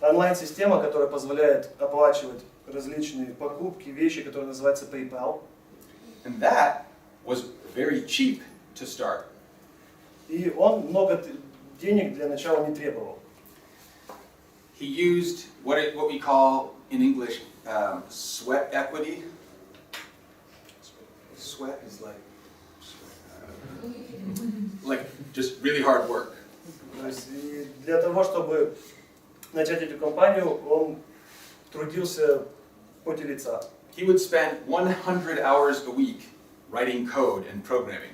онлайн-система, которая позволяет оплачивать различные покупки, вещи, которые называются PayPal. And that was very cheap to start. И он много денег для начала не требовал. He used what we call in English sweat equity. Sweat is like just really hard work. То есть и для того, чтобы начать эту компанию, он трудился в поте лица. He would spend 100 hours a week writing code and programming.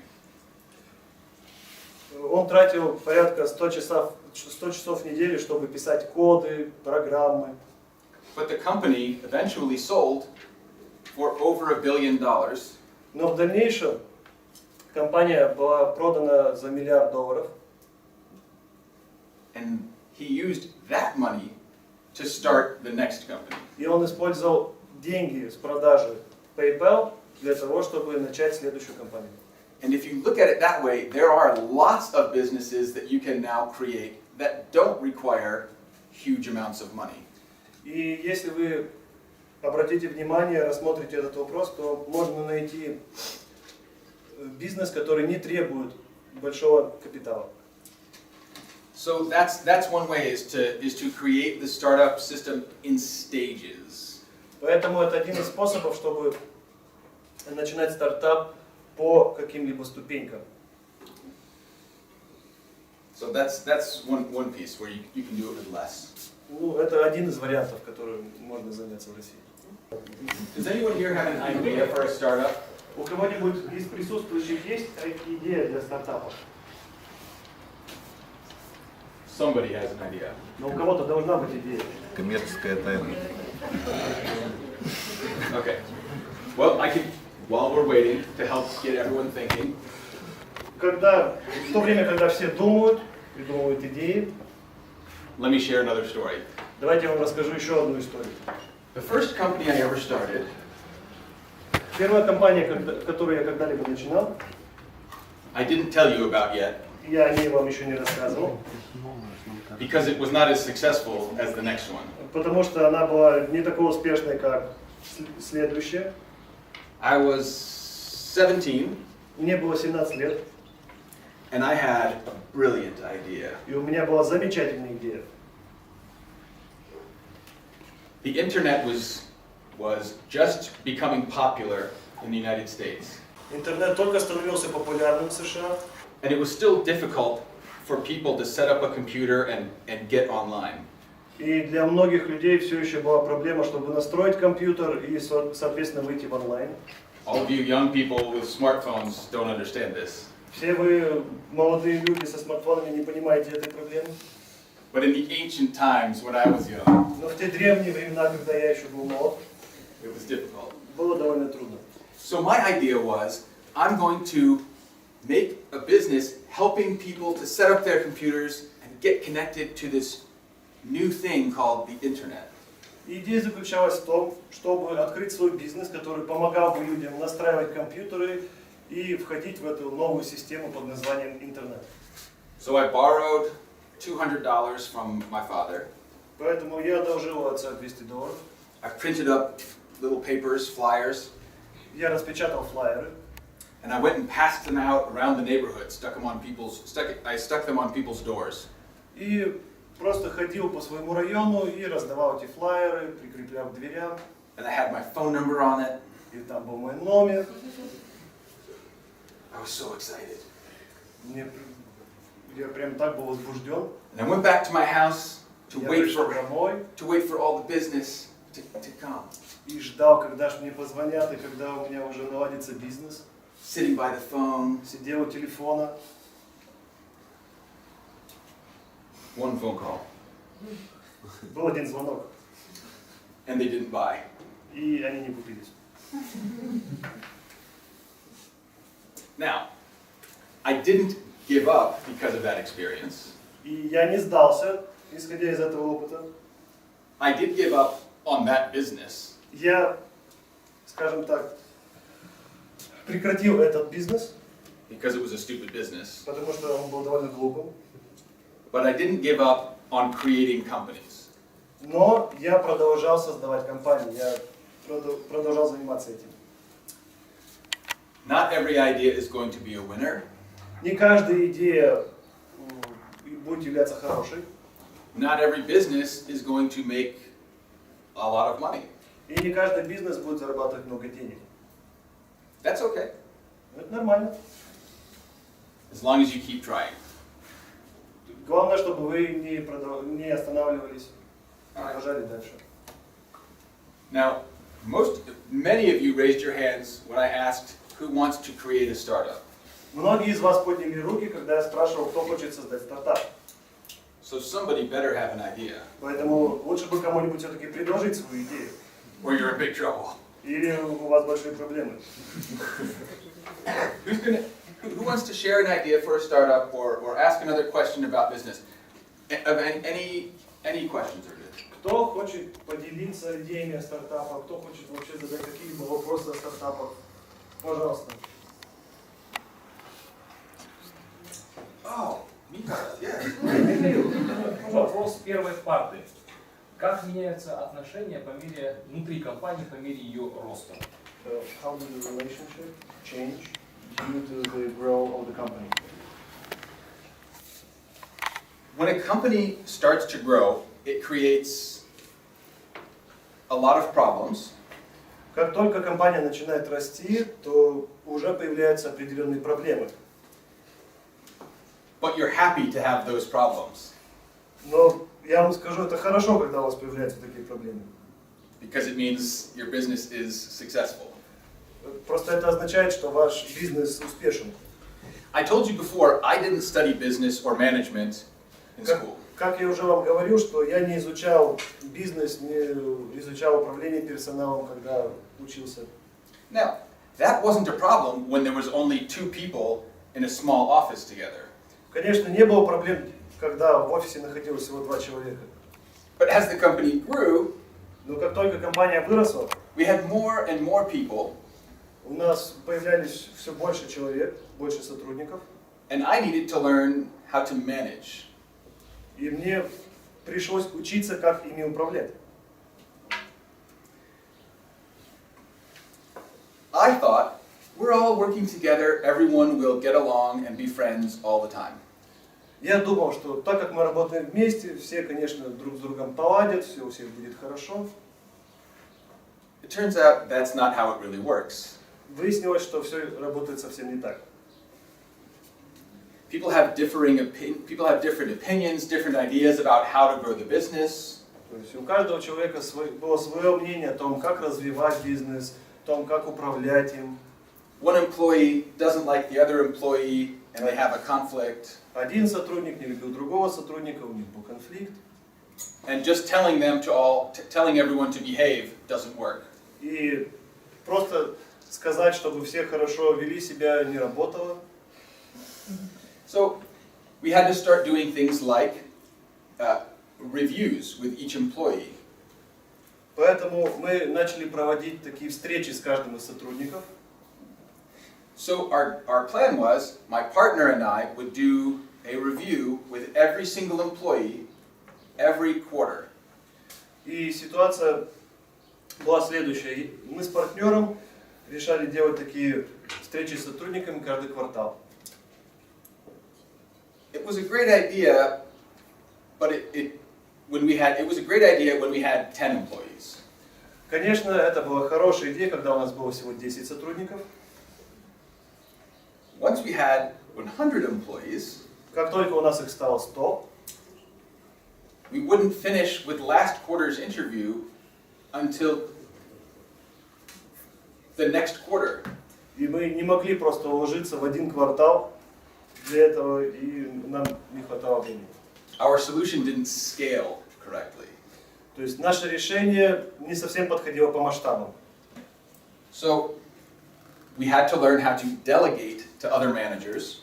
Он тратил порядка 100 часов в неделю, чтобы писать коды, программы. But the company eventually sold for over $1 billion. Но в дальнейшем компания была продана за $1 миллиард. And he used that money to start the next company. И он использовал деньги с продажи PayPal для того, чтобы начать следующую компанию. And if you look at it that way, there are lots of businesses that you can now create that don't require huge amounts of money. И если вы обратите внимание, рассмотрите этот вопрос, то можно найти бизнес, который не требует большого капитала. So that's one way is to create the startup system in stages. Поэтому это один из способов, чтобы начинать стартап по каким-либо ступенькам. So that's one piece where you can do it with less. Ну, это один из вариантов, которым можно заняться в России. Does anyone here have an idea for a startup? У кого-нибудь из присутствующих есть идея для стартапа? Somebody has an idea. Но у кого-то должна быть идея. Коммерческая тайна. Okay. Well, while we're waiting to help get everyone thinking. В то время, когда все думают, придумывают идеи, Let me share another story. давайте я вам расскажу еще одну историю. The first company I ever started Первая компания, которую я когда-либо начинал, I didn't tell you about yet я о ней вам еще не рассказывал, because it was not as successful as the next one. потому что она была не такой успешной, как следующая. I was 17, Мне было 17 лет, and I had a brilliant idea. и у меня была замечательная идея. The internet was just becoming popular in the United States. Интернет только становился популярным в США, And it was still difficult for people to set up a computer and get online. и для многих людей все еще была проблема, чтобы настроить компьютер и, соответственно, выйти в онлайн. All of you young people with smartphones don't understand this. Все вы, молодые люди со смартфонами, не понимаете этой проблемы. But in the ancient times when I was young, Но в те древние времена, когда я еще был молод, it was difficult. было довольно трудно. So my idea was, I'm going to make a business helping people to set up their computers and get connected to this new thing called the internet. Идея заключалась в том, чтобы открыть свой бизнес, который помогал бы людям настраивать компьютеры и входить в эту новую систему под названием интернет. So I borrowed $200 from my father. Поэтому я одолжил у отца $200. I printed up little papers, flyers, Я распечатал флаеры. and I went and passed them out around the neighborhood, I stuck them on people's doors. И просто ходил по своему району и раздавал эти флаеры, прикреплял к дверям. And I had my phone number on it. И там был мой номер. I was so excited. Я прям так был возбужден. And I went back to my house to Я wait пришел домой for all the business to come. и ждал, когда ж мне позвонят и когда у меня уже наладится бизнес. Sitting by the phone. Сидел у телефона. One phone call. Был один звонок. And they didn't buy. И они не купились. Now, I didn't give up because of that experience. И я не сдался, исходя из этого опыта. I did give up on that business. Я, скажем так, прекратил этот бизнес, Because it was a stupid business. потому что он был довольно глупым. But I didn't give up on creating companies. Но я продолжал создавать компании, я продолжал заниматься этим. Not every idea is going to be a winner. Не каждая идея будет являться хорошей, Not every business is going to make a lot of money. и не каждый бизнес будет зарабатывать много денег. That's okay, Это нормально. as long as you keep trying. Главное, чтобы вы не останавливались, продолжали дальше. Now, many of you raised your hands when I asked who wants to create a startup. Многие из вас подняли руки, когда я спрашивал, кто хочет создать стартап. So somebody better have an idea, Поэтому лучше бы кому-нибудь все-таки предложить свою идею. or you're in big trouble. Или у вас большие проблемы. Who wants to share an idea for a startup or ask another question about business? Any questions are good. Кто хочет поделиться идеями о стартапах, кто хочет вообще задать какие-либо вопросы о стартапах, пожалуйста. Oh, Mika, yes. Вопрос первой парты. Как меняются отношения по мере внутри компании, по мере ее роста? How do the relationship change due to the growth of the company? When a company starts to grow, it creates a lot of problems. Как только компания начинает расти, то уже появляются определенные проблемы. But you're happy to have those problems Но я вам скажу, это хорошо, когда у вас появляются такие проблемы. because it means your business is successful. Просто это означает, что ваш бизнес успешен. I told you before, I didn't study business or management in school. Как я уже вам говорил, что я не изучал бизнес, не изучал управление персоналом, когда учился. Now, that wasn't a problem when there was only two people in a small office together. Конечно, не было проблем, когда в офисе находилось всего 2 человека. But as the company grew, Но как только компания выросла, we had more and more people, у нас появлялись все больше человек, больше сотрудников, and I needed to learn how to manage. и мне пришлось учиться, как ими управлять. I thought, we're all working together, everyone will get along and be friends all the time. Я думал, что так как мы работаем вместе, все, конечно, друг с другом поладят, все у всех будет хорошо. It turns out that's not how it really works. Выяснилось, что все работает совсем не так. People have different opinions, different ideas about how to grow the business. То есть у каждого человека было свое мнение о том, как развивать бизнес, о том, как управлять им. One employee doesn't like the other employee, and they have a conflict. Один сотрудник не любил другого сотрудника, у них был конфликт. And just telling telling everyone to behave doesn't work. И просто сказать, чтобы все хорошо вели себя, не работало. So we had to start doing things like reviews with each employee. Поэтому мы начали проводить такие встречи с каждым из сотрудников. So our plan was, my partner and I would do a review with every single employee every quarter. И ситуация была следующая. Мы с партнером решали делать такие встречи с сотрудниками каждый квартал. It was a great idea, but it was a great idea when we had 10 employees. Конечно, это была хорошая идея, когда у нас было всего 10 сотрудников. Once we had 100 employees, Как только у нас их стало 100, we wouldn't finish with last quarter's interview until the next quarter. и мы не могли просто уложиться в один квартал для этого, и нам не хватало времени. Our solution didn't scale correctly. То есть наше решение не совсем подходило по масштабам. So we had to learn how to delegate to other managers.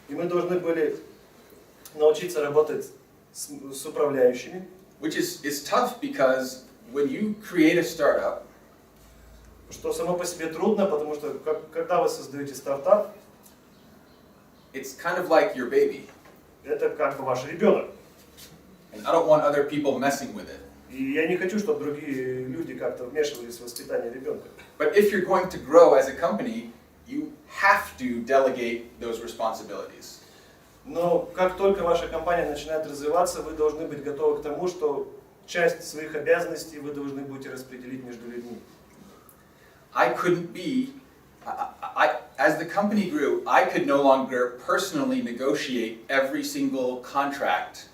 И мы должны были научиться работать с управляющими. Which is tough because when you create a startup, Что само по себе трудно, потому что когда вы создаете стартап, it's kind of like your baby. это как бы ваш ребенок. And I don't want other people messing with it. И я не хочу, чтобы другие люди как-то вмешивались в воспитание ребенка. But if you're going to grow as a company, you have to delegate those responsibilities. Но как только ваша компания начинает развиваться, вы должны быть готовы к тому, что часть своих обязанностей вы должны будете распределить между людьми. As the company grew, I could no longer personally negotiate every single contract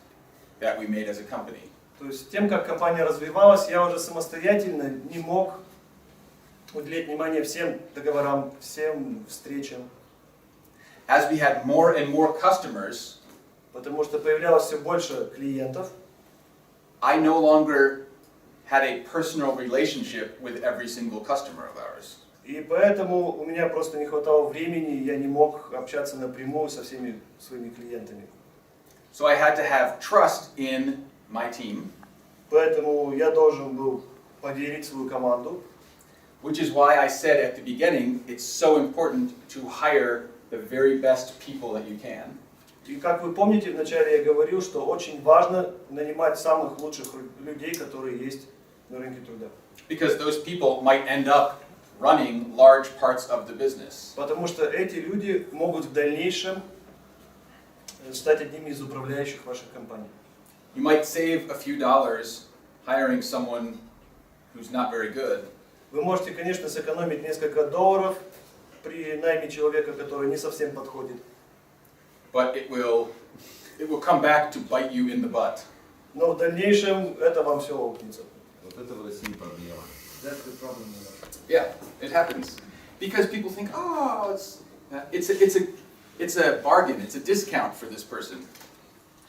that we made as a company. То есть тем, как компания развивалась, я уже самостоятельно не мог уделять внимание всем договорам, всем встречам. As we had more and more customers, Потому что появлялось все больше клиентов, I no longer had a personal relationship with every single customer of ours. и поэтому у меня просто не хватало времени, я не мог общаться напрямую со всеми своими клиентами. So I had to have trust in my team, Поэтому я должен был поверить в свою команду, which is why I said at the beginning, it's so important to hire the very best people that you can. И как вы помните, вначале я говорил, что очень важно нанимать самых лучших людей, которые есть на рынке труда. Because those people might end up running large parts of the business. Потому что эти люди могут в дальнейшем стать одними из управляющих ваших компаний. You might save a few dollars hiring someone who's not very good. Вы можете, конечно, сэкономить несколько долларов при найме человека, который не совсем подходит. But it will come back to bite you in the butt. Но в дальнейшем это вам все лопнется. Вот это в России проблема. That's the problem. Yeah, it happens. Because people think, oh, it's a bargain, it's a discount for this person.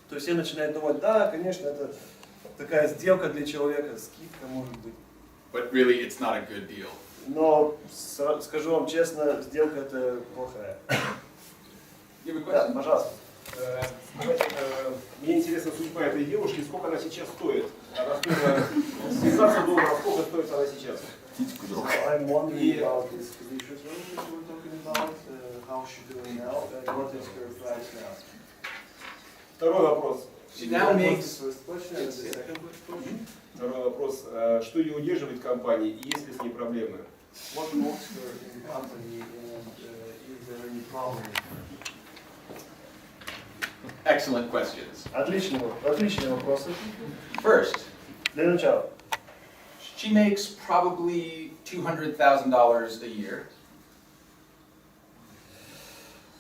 То есть все начинают думать, да, конечно, это такая сделка для человека, скидка может быть. But really, it's not a good deal. Но скажу вам честно, сделка это плохая. You have a Да, question? пожалуйста. Мне интересна судьба этой девушки, сколько она сейчас стоит. Она стоила $17, сколько стоит она сейчас? I'm wondering about this position that we're talking about, how she's doing now, what is her price now. Второй вопрос. She now makes... First question and the second question. Второй вопрос. Что ее удерживает в компании и есть ли с ней проблемы? What works in the company and is there any problem? Excellent questions. Отличные вопросы. First, Для начала. she makes probably $200,000 a year.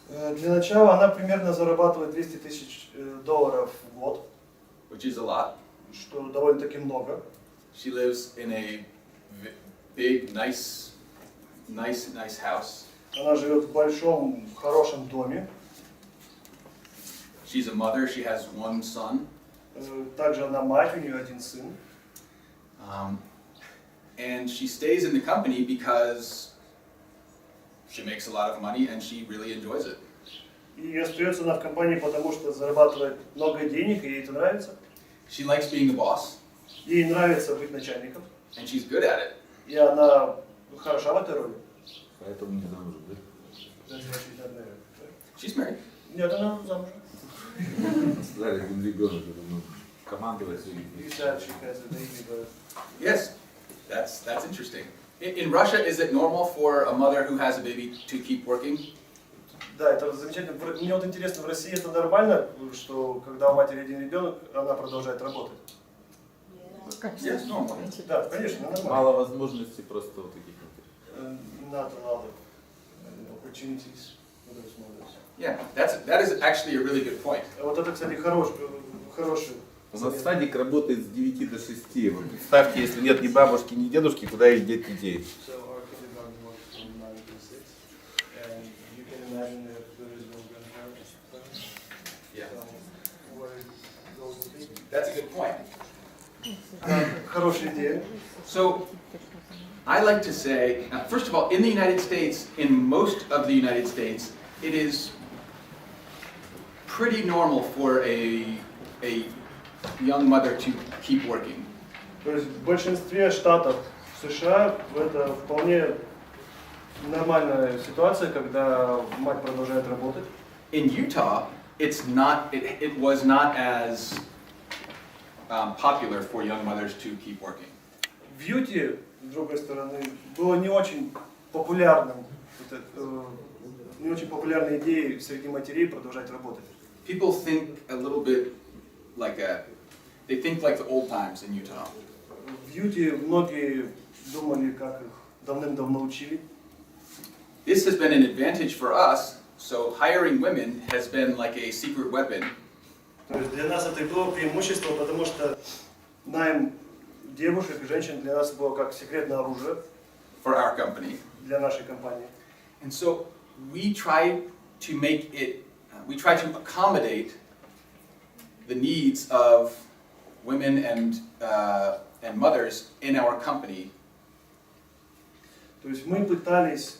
Для начала она примерно зарабатывает $200 тысяч в год, Which is a lot. что довольно-таки много. She lives in a big, nice house. Она живет в большом, хорошем доме. She's a mother. She has one son. Также она мать, у нее один сын. And she stays in the company because she makes a lot of money and she really enjoys it. И остается она в компании, потому что зарабатывает много денег, и ей это нравится. She likes being the boss, Ей нравится быть начальником, and she's good at it. и она хороша в этой роли. Поэтому не замужем, да? She's married. Нет, она замужем. Сказали, один ребенок, командовать. Yes, that's interesting. In Russia, is it normal for a mother who has a baby to keep working? Да, это замечательно. Мне вот интересно, в России это нормально, что когда у матери один ребенок, она продолжает работать? Yes, normal. Да, конечно, нормально. Мало возможностей просто вот таких вот. Not a lot of opportunities for those mothers. Yeah, that is actually a really good point. Вот это, кстати, хороший. У нас садик работает с 9 до 6. Вот представьте, если нет ни бабушки, ни дедушки, куда их деть детей? So our kindergarten works from 9 to 6, and you can imagine if there is no grandparents. Yeah, Where it goes to be. that's a good point. Хорошая идея. So, I like to say, first of all, in the United States, in most of the United States, it is pretty normal for a young mother to keep working. То есть в большинстве штатов США это вполне нормальная ситуация, когда мать продолжает работать. In Utah, it was not as popular for young mothers to keep working. В Юте, с другой стороны, было не очень популярной идеей среди матерей продолжать работать. People think a little bit they think like the old times in Utah. В Юте многие думали, как их давным-давно учили. This has been an advantage for us, so hiring women has been like a secret weapon. То есть для нас это было преимущество, потому что найм девушек и женщин для нас было как секретное оружие For our company. для нашей компании. And so we try to accommodate the needs of women and mothers in our company. То есть мы пытались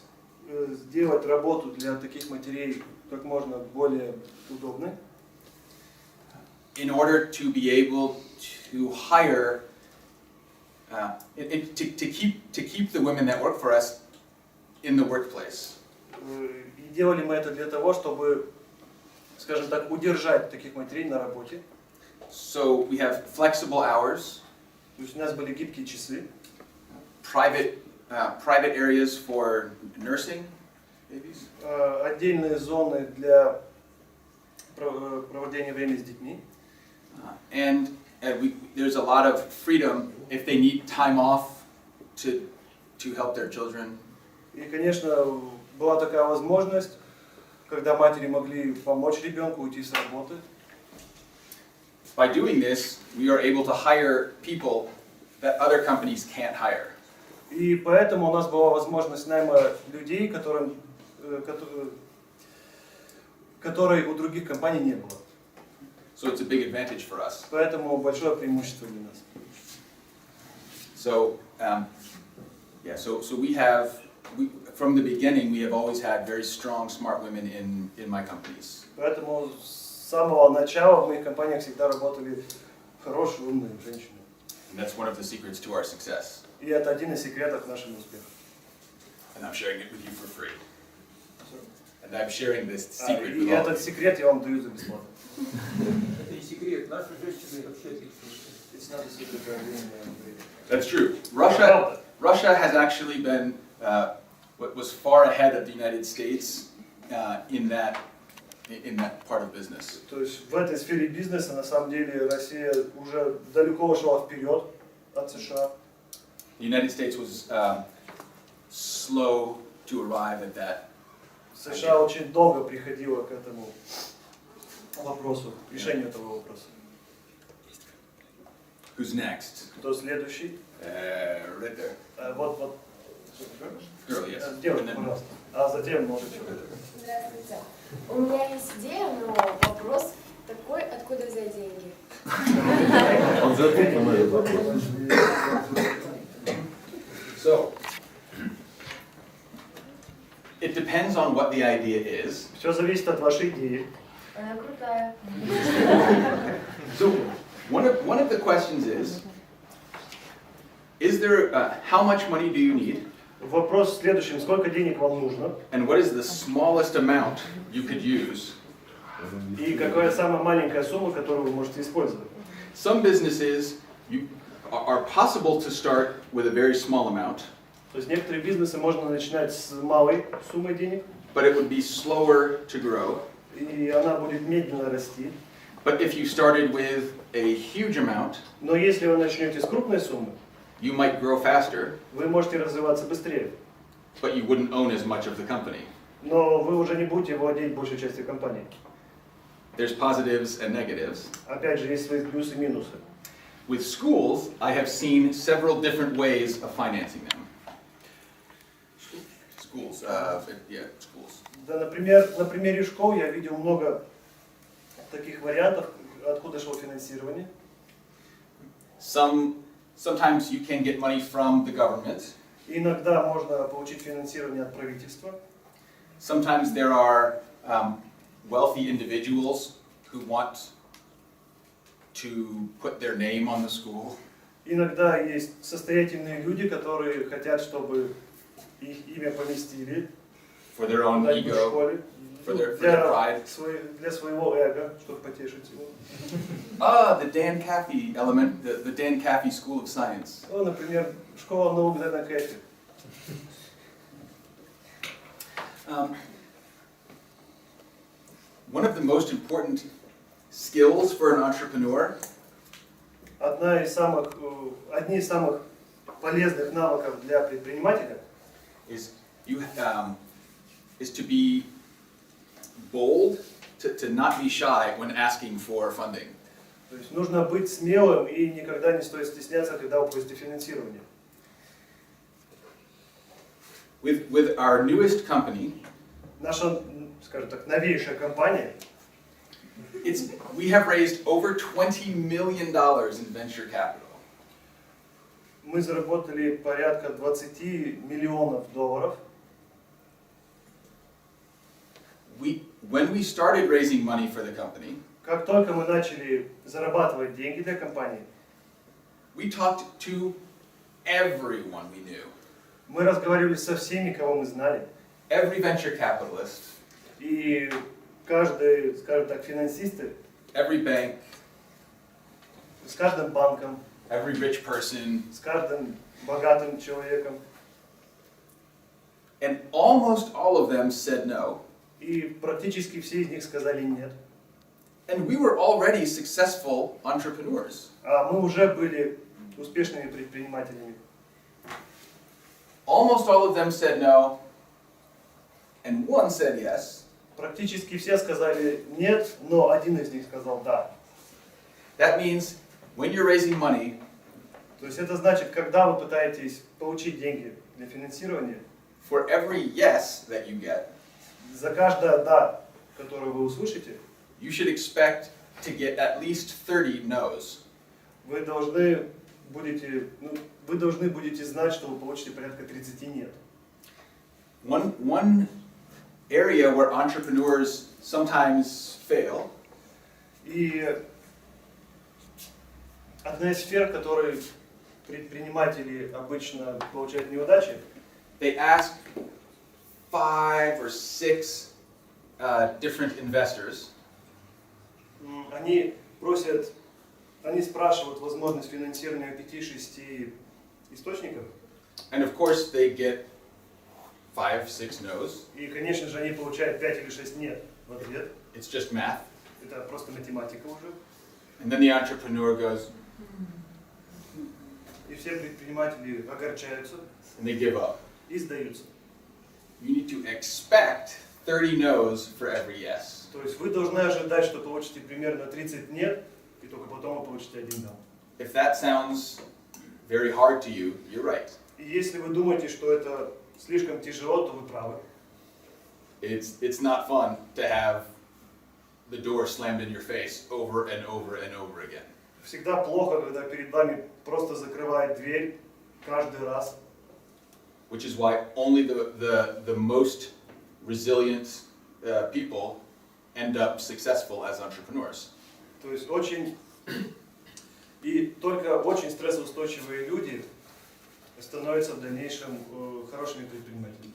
сделать работу для таких матерей как можно более удобной, In order to be able to hire, to keep the women that work for us in the workplace. И делали мы это для того, чтобы, скажем так, удержать таких матерей на работе. So we have flexible hours. То есть у нас были гибкие часы. Private areas for nursing babies. Отдельные зоны для проведения времени с детьми. And there's a lot of freedom if they need time off to help their children. И, конечно, была такая возможность, когда матери могли помочь ребенку уйти с работы. By doing this, we are able to hire people that other companies can't hire. И поэтому у нас была возможность найма людей, которой у других компаний не было. So it's a big advantage for us. Поэтому большое преимущество для нас. So, from the beginning, we have always had very strong, smart women in my companies. Поэтому с самого начала в моих компаниях всегда работали хорошие, умные женщины. And that's one of the secrets to our success. И это один из секретов нашего успеха. And I'm sharing it with you for free. And I'm sharing this secret И with all of этот you. секрет я вам даю за бесплатно. Это не секрет, наши женщины вообще That's true. Russia has actually been was far ahead of the United States in that part of business. То есть в этой сфере бизнеса на самом деле Россия уже далеко ушла вперед от США. The United States was slow to arrive at that. США очень долго приходила к этому вопросу, решению этого вопроса. Who's next? Кто следующий? Right there. Вот. Girl, yes. Девушка, пожалуйста. А затем можете. Здравствуйте. У меня есть идея, но вопрос такой, откуда взять деньги? Он же ответил на этот вопрос. So, it depends on what the idea is. Все зависит от вашей идеи. Она крутая. So, one of the questions is there, how much money do you need? Вопрос в следующем: сколько денег вам нужно? And what is the smallest amount you could use? И какая самая маленькая сумма, которую вы можете использовать? Some businesses are possible to start with a very small amount, То есть некоторые бизнесы можно начинать с малой суммой денег, but it would be slower to grow. и она будет медленно расти. But if you started with a huge amount, Но если вы начнете с крупной суммы, you might grow faster, вы можете развиваться быстрее. but you wouldn't own as much of the company. Но вы уже не будете владеть большей частью компании. There's positives and negatives. Opять же, есть свои плюсы и минусы. With schools, I have seen several different ways of financing them. Schools, schools. Да, например, на примере школ я видел много таких вариантов, откуда шло финансирование. Sometimes you can get money from the government. Иногда можно получить финансирование от правительства. Sometimes there are wealthy individuals who want to put their name on the school. Иногда есть состоятельные люди, которые хотят, чтобы их имя поместили For their own в ego, школе, for their pride. для своего эго, чтобы потешить его. The Дэна Кэффии element, the Дэна Кэффии School of Science. Ну, например, школа наук Дэна Кэффии. One of the most important skills for an entrepreneur Одни из самых полезных навыков для предпринимателя is to be bold, to not be shy when asking for funding. То есть нужно быть смелым и никогда не стоит стесняться, когда вы просите финансирование. With our newest company, Наша, скажем так, новейшая компания, we have raised over $20 million in venture capital. мы заработали порядка 20 миллионов долларов. When we started raising money for the company, Как только мы начали зарабатывать деньги для компании, we talked to everyone we knew. мы разговаривали со всеми, кого мы знали. Every venture capitalist, И каждый, скажем так, финансисты, every bank, с каждым банком, every rich person, с каждым богатым человеком. and almost all of them said no. И практически все из них сказали нет. And we were already successful entrepreneurs. А мы уже были успешными предпринимателями. Almost all of them said no, and one said yes. Практически все сказали нет, но один из них сказал да. That means when you're raising money, То есть это значит, когда вы пытаетесь получить деньги для финансирования, for every yes that you get, за каждое да, которое вы услышите, you should expect to get at least 30 no's. вы должны будете знать, что вы получите порядка 30 нет. One area where entrepreneurs sometimes fail И одна из сфер, в которой предприниматели обычно получают неудачи, they ask 5 or 6 different investors, они спрашивают возможность финансирования 5-6 источников, and of course they get 5-6 no's. И, конечно же, они получают 5 или 6 нет в ответ. It's just math. Это просто математика уже. And then the entrepreneur goes, И все предприниматели огорчаются and they give up. и сдаются. You need to expect 30 no's for every yes. То есть вы должны ожидать, что получите примерно 30 нет, и только потом вы получите 1 да. If that sounds very hard to you, you're right. И если вы думаете, что это слишком тяжело, то вы правы. It's not fun to have the door slammed in your face over and over and over again. Всегда плохо, когда перед вами просто закрывает дверь каждый раз. Which is why only the most resilient people end up successful as entrepreneurs. То есть только очень стрессоустойчивые люди становятся в дальнейшем хорошими предпринимателями.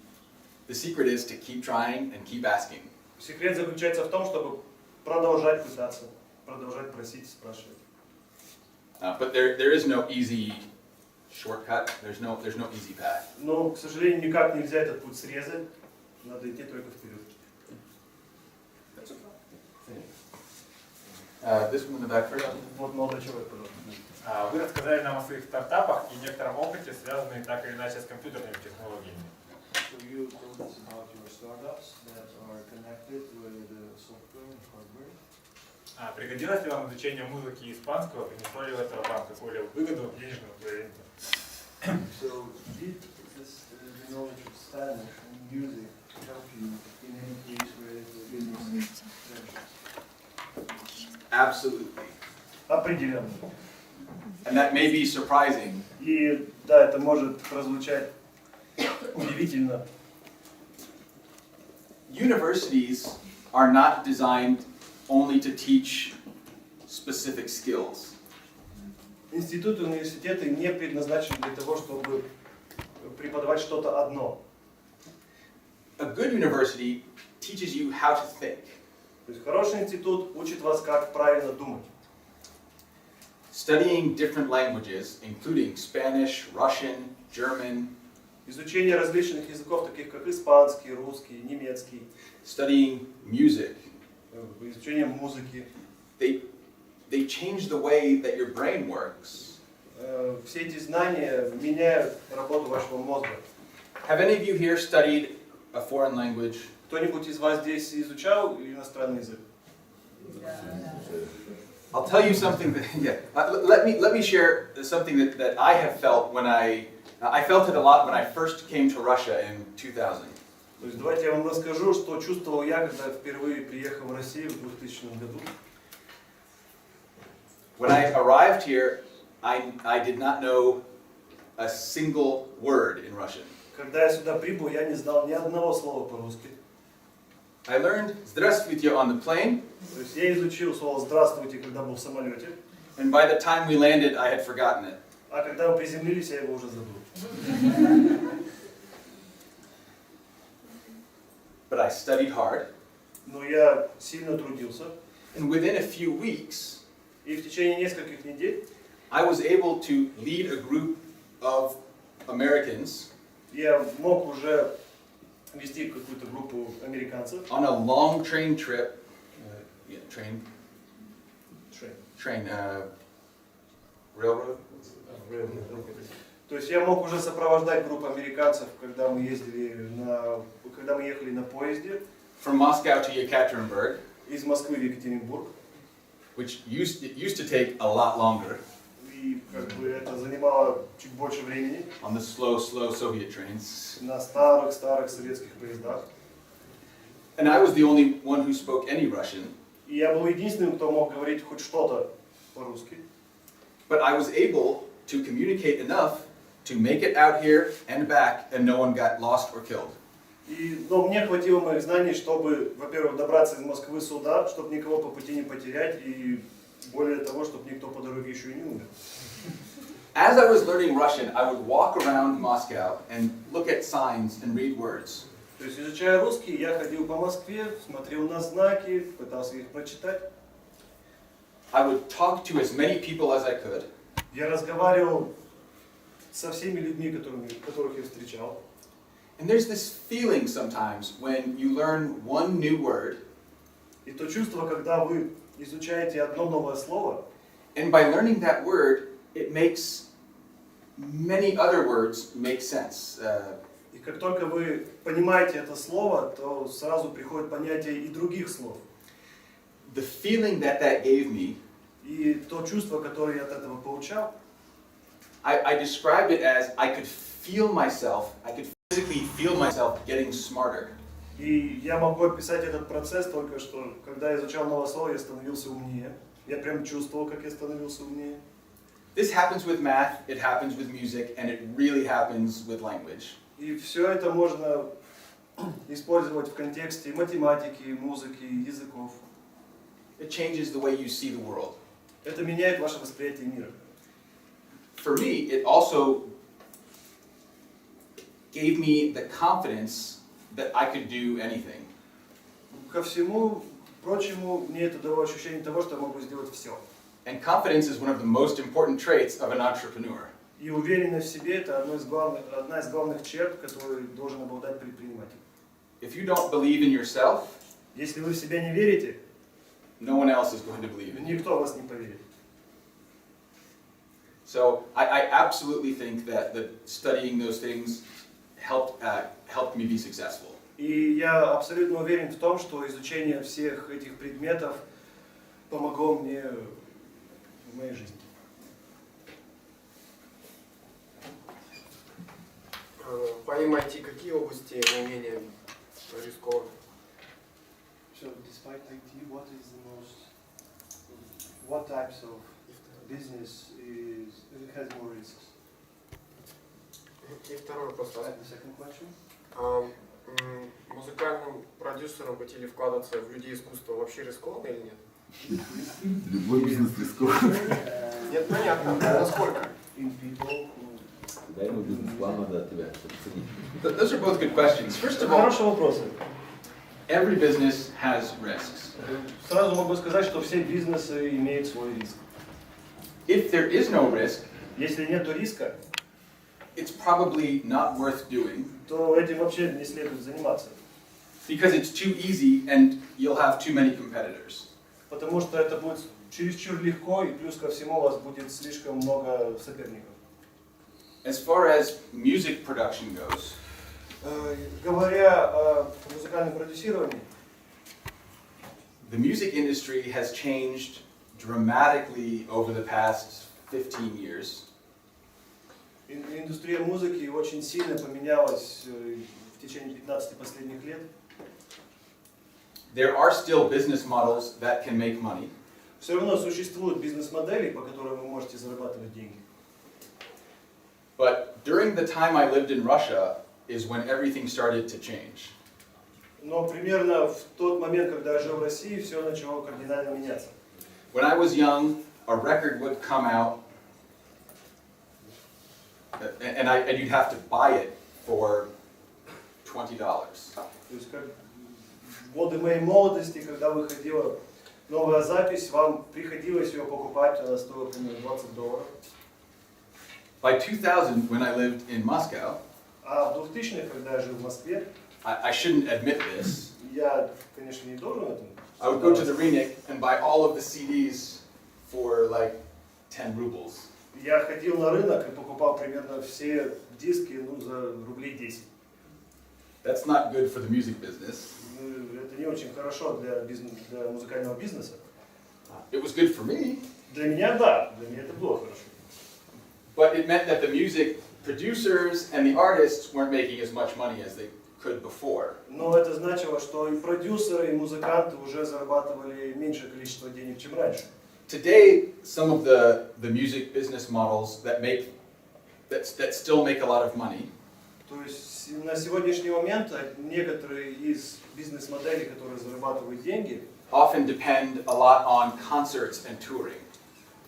The secret is to keep trying and keep asking. Секрет заключается в том, чтобы продолжать пытаться, продолжать просить, спрашивать. But there is no easy shortcut. There's no easy path. Но, к сожалению, никак нельзя этот путь срезать. Надо идти только вперед. This one in the back first. Вот молодой человек, пожалуйста. Вы рассказали нам о своих стартапах и некотором опыте, связанных так или иначе с компьютерными технологиями. So you told us about your startups that are connected with software and hardware. Пригодилось ли вам изучение музыки и испанского? Принесло ли это вам какую-либо выгоду, денежную, удовлетворение? So did this the knowledge of Spanish and music help you in any case with business ventures? Absolutely. Определенно. And that may be surprising. И да, это может прозвучать удивительно. Universities are not designed only to teach specific skills. Институты и университеты не предназначены для того, чтобы преподавать что-то одно. A good university teaches you how to think. То есть хороший институт учит вас, как правильно думать. Studying different languages, including Spanish, Russian, German. Изучение различных языков, таких как испанский, русский, немецкий. Studying music. Изучение музыки. They change the way that your brain works. Все эти знания меняют работу вашего мозга. Have any of you here studied a foreign language? Кто-нибудь из вас здесь изучал иностранный язык? I'll tell you something that, let me share something that I have felt when I felt it a lot when I first came to Russia in 2000. То есть давайте я вам расскажу, что чувствовал я, когда впервые приехал в Россию в 2000 году. When I arrived here, I did not know a single word in Russian. Когда я сюда прибыл, я не знал ни одного слова по-русски. I learned "Здравствуйте" on the plane. То есть я изучил слово «здравствуйте», когда был в самолете. And by the time we landed, I had forgotten it. А когда мы приземлились, я его уже забыл. But I studied hard. Но я сильно трудился. And within a few weeks, И в течение нескольких недель I was able to lead a group of Americans я мог уже вести какую-то группу американцев. on a long train trip. Railroad. То есть я мог уже сопровождать группу американцев, когда мы ехали на поезде From Moscow to Yekaterinburg, из Москвы в Екатеринбург. which used to take a lot longer И как бы это занимало чуть больше времени on the slow Soviet trains. на старых советских поездах. And I was the only one who spoke any Russian. И я был единственным, кто мог говорить хоть что-то по-русски. But I was able to communicate enough to make it out here and back, and no one got lost or killed. Но мне хватило моих знаний, чтобы, во-первых, добраться из Москвы сюда, чтобы никого по пути не потерять, и более того, чтобы никто по дороге еще и не умер. As I was learning Russian, I would walk around Moscow and look at signs and read words. То есть, изучая русский, я ходил по Москве, смотрел на знаки, пытался их прочитать. I would talk to as many people as I could. Я разговаривал со всеми людьми, которых я встречал. And there's this feeling sometimes when you learn one new word, И то чувство, когда вы изучаете одно новое слово, and by learning that word, it makes many other words make sense. и как только вы понимаете это слово, то сразу приходит понятие и других слов. The feeling that that gave me, И то чувство, которое я от этого получал, I described it as I could feel myself, I could physically feel myself getting smarter. и я могу описать этот процесс только что, когда я изучал новое слово, я становился умнее. Я прям чувствовал, как я становился умнее. This happens with math, it happens with music, and it really happens with language. И все это можно использовать в контексте математики, музыки, языков. It changes the way you see the world. Это меняет ваше восприятие мира. For me, it also gave me the confidence that I could do anything. Ко всему прочему, мне это дало ощущение того, что я могу сделать все. And confidence is one of the most important traits of an entrepreneur. И уверенность в себе – это одна из главных черт, которой должен обладать предприниматель. If you don't believe in yourself, Если вы в себя не верите, no one else is going to believe in you. никто в вас не поверит. So I absolutely think that studying those things helped me be successful. И я абсолютно уверен в том, что изучение всех этих предметов помогло мне в моей жизни. Помимо IT, какие области наименее рискованны? So, despite IT, what types of business has more risks? И второй вопрос. The second question. Музыкальным продюсерам быть или вкладываться в людей искусства вообще рискованно или нет? Любой бизнес рискован. Нет, понятно. Насколько? Дай ему бизнес-план надо от тебя, чтобы ценить. Those are both good questions. First of all, Хорошие вопросы. every business has risks. Сразу могу сказать, что все бизнесы имеют свой риск. If there is no risk, Если нет риска, it's probably not worth doing то этим вообще не следует заниматься. because it's too easy and you'll have too many competitors. Потому что это будет чересчур легко, и плюс ко всему у вас будет слишком много соперников. As far as music production goes, Говоря о музыкальном продюсировании, the music industry has changed dramatically over the past 15 years. индустрия музыки очень сильно поменялась в течение 15 последних лет. There are still business models that can make money, Все равно существуют бизнес-модели, по которым вы можете зарабатывать деньги. but during the time I lived in Russia is when everything started to change. Но примерно в тот момент, когда я жил в России, все начало кардинально меняться. When I was young, a record would come out and you'd have to buy it for $20. То есть как в годы моей молодости, когда выходила новая запись, вам приходилось ее покупать, она стоила примерно $20. By 2000, when I lived in Moscow, А в 2000-х, когда я жил в Москве, I shouldn't admit this, я, конечно, не должен этому. I would go to the Rynek and buy all of the CDs for like 10 rubles. Я ходил на рынок и покупал примерно все диски за рублей 10. That's not good for the music business. Это не очень хорошо для музыкального бизнеса. It was good for me, Для меня да, для меня это было хорошо. but it meant that the music producers and the artists weren't making as much money as they could before. Но это значило, что и продюсеры, и музыканты уже зарабатывали меньшее количество денег, чем раньше. Today, some of the music business models that still make a lot of money То есть на сегодняшний момент некоторые из бизнес-моделей, которые зарабатывают деньги, often depend a lot on concerts and touring.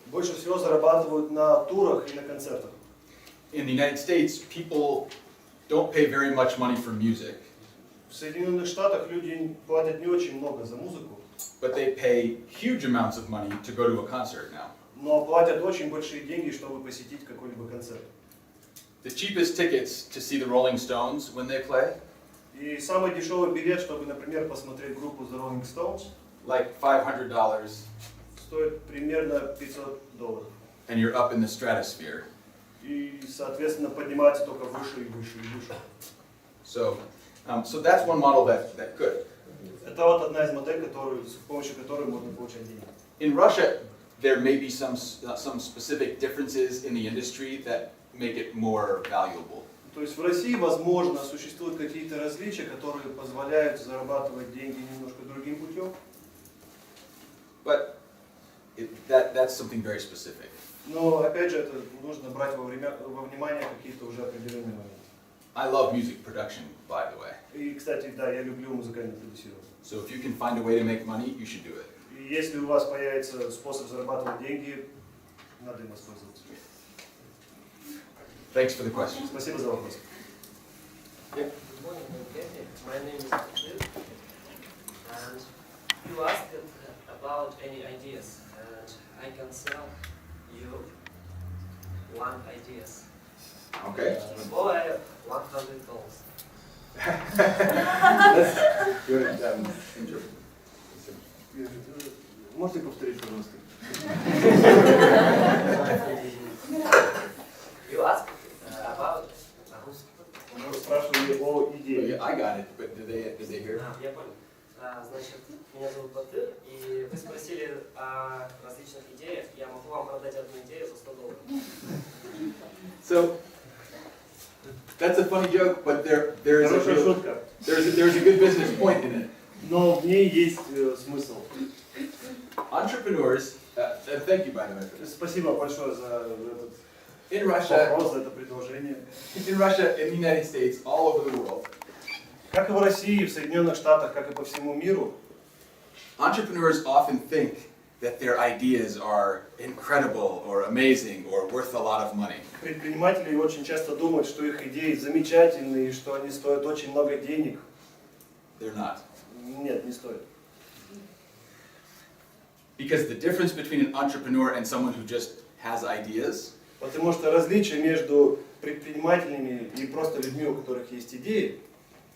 больше всего зарабатывают на турах и на концертах. In the United States, people don't pay very much money for music, В Соединенных Штатах люди платят не очень много за музыку, but they pay huge amounts of money to go to a concert now. но платят очень большие деньги, чтобы посетить какой-либо концерт. the cheapest tickets to see the Rolling Stones when they play, И самый дешевый билет, чтобы, например, посмотреть группу The Rolling Stones, like $500, стоит примерно $500. and you're up in the stratosphere. И, соответственно, поднимается только выше и выше и выше. So that's one model that could. Это вот одна из моделей, с помощью которой можно получать деньги. In Russia, there may be some specific differences in the industry that make it more valuable. То есть в России, возможно, существуют какие-то различия, которые позволяют зарабатывать деньги немножко другим путем. But that's something very specific. Но опять же, это нужно брать во внимание какие-то уже определенные моменты. I love music production, by the way. И, кстати, да, я люблю музыкальное продюсирование. So if you can find a way to make money, you should do it. И если у вас появится способ зарабатывать деньги, надо им воспользоваться. Thanks for the question. Спасибо за вопрос. Good morning, my name is Kakavы, and you asked about any ideas, and I can sell you one ideas. Okay. For $100. Можете повторить, пожалуйста? You asked about Вы спрашивали о идее. I got it, but did they hear? Я понял. Значит, меня зовут Батыр, и вы спросили о различных идеях. Я могу вам продать одну идею за $100. So that's a funny joke, but there's Хорошая шутка. there's a good business point in it. Но в ней есть смысл. Entrepreneurs, thank you by the way. Спасибо большое за этот In Russia, вопрос, за это предложение. in Russia, in the United States, all over the world, Как и в России, в Соединенных Штатах, как и по всему миру, entrepreneurs often think that their ideas are incredible or amazing or worth a lot of money. предприниматели очень часто думают, что их идеи замечательные и что они стоят очень много денег. They're not. Нет, не стоят. Because the difference between an entrepreneur and someone who just has ideas Потому что различие между предпринимателями и просто людьми, у которых есть идеи,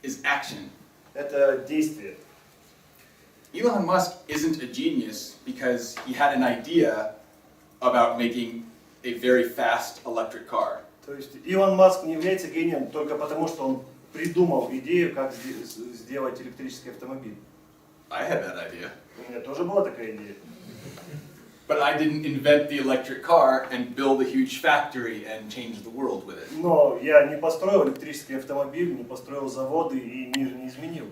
is action. это действие. Elon Musk isn't a genius because he had an idea about making a very fast electric car. То есть Илон Маск не является гением только потому, что он придумал идею, как сделать электрический автомобиль. I had that idea. У меня тоже была такая идея. But I didn't invent the electric car and build a huge factory and change the world with it. Но я не построил электрический автомобиль, не построил заводы и мир не изменил.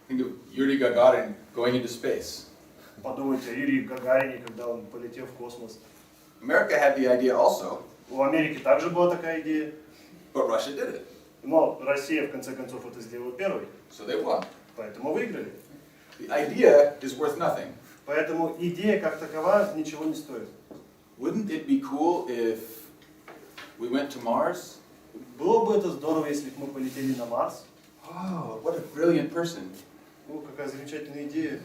Think of Yuri Gagarin going into space. Подумайте о Юрии Гагарине, когда он полетел в космос. America had the idea also, У Америки также была такая идея, but Russia did it. но Россия в конце концов это сделала первой, So they won. поэтому выиграли. The idea is worth nothing. Поэтому идея как такова ничего не стоит. Wouldn't it be cool if we went to Mars? Было бы это здорово, если бы мы полетели на Марс. Oh, what a brilliant person. О, какая замечательная идея.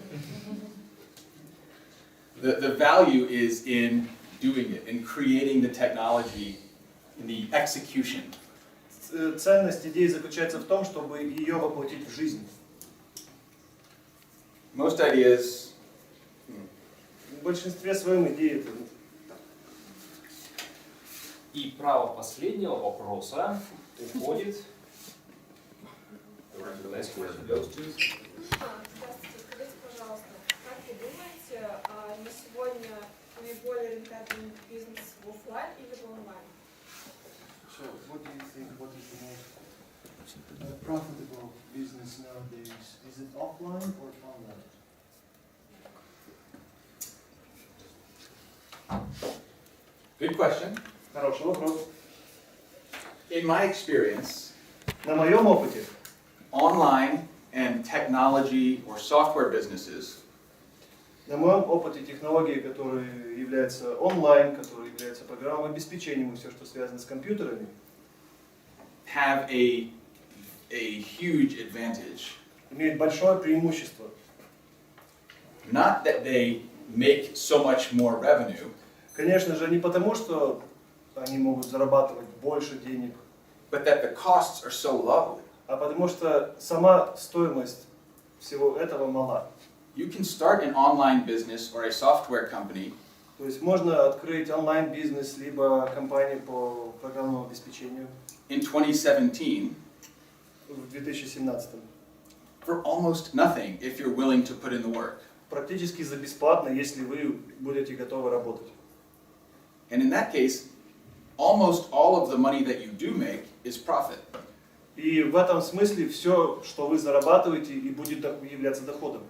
The value is in doing it, in creating the technology, in the execution. Ценность идеи заключается в том, чтобы ее воплотить в жизнь. Most ideas В большинстве своем идеи это... И право последнего вопроса уходит. Здравствуйте, скажите, пожалуйста, как вы думаете, на сегодня наиболее рентабельный бизнес в офлайн или в онлайн? So, what do you think? What is the most profitable business nowadays? Is it offline or online? Good question. Хороший вопрос. In my experience, На моем опыте online and technology or software businesses На моем опыте технологии, которые являются онлайн, которые являются программным обеспечением и все, что связано с компьютерами, have a huge advantage. имеют большое преимущество. Not that they make so much more revenue, Конечно же, не потому, что они могут зарабатывать больше денег. but that the costs are so low. А потому что сама стоимость всего этого мала. You can start an online business or a software company То есть можно открыть онлайн-бизнес, либо компанию по программному обеспечению in 2017 в 2017. for almost nothing if you're willing to put in the work. Практически за бесплатно, если вы будете готовы работать. And in that case, almost all of the money that you do make is profit. И в этом смысле все, что вы зарабатываете, и будет являться доходом.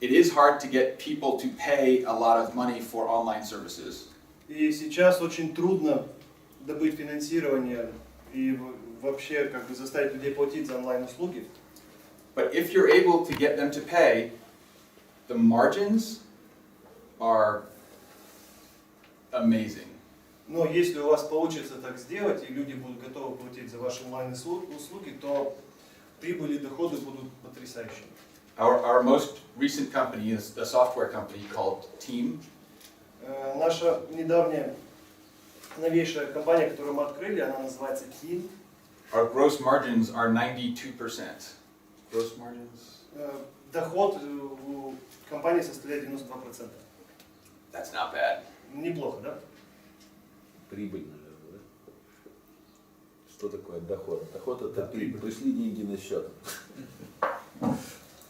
It is hard to get people to pay a lot of money for online services. И сейчас очень трудно добыть финансирование и вообще как бы заставить людей платить за онлайн-услуги. But if you're able to get them to pay, the margins are amazing. Но если у вас получится так сделать, и люди будут готовы платить за ваши онлайн-услуги, то прибыли и доходы будут потрясающими. Our most recent company is a software company called Team. Наша недавняя, новейшая компания, которую мы открыли, она называется Team. Our gross margins are 92%. Gross margins? Доход у компании составляет 92%. That's not bad. Неплохо, да? Прибыль, наверное, да? Что такое доход? Доход это прибыль. Пришли деньги на счет.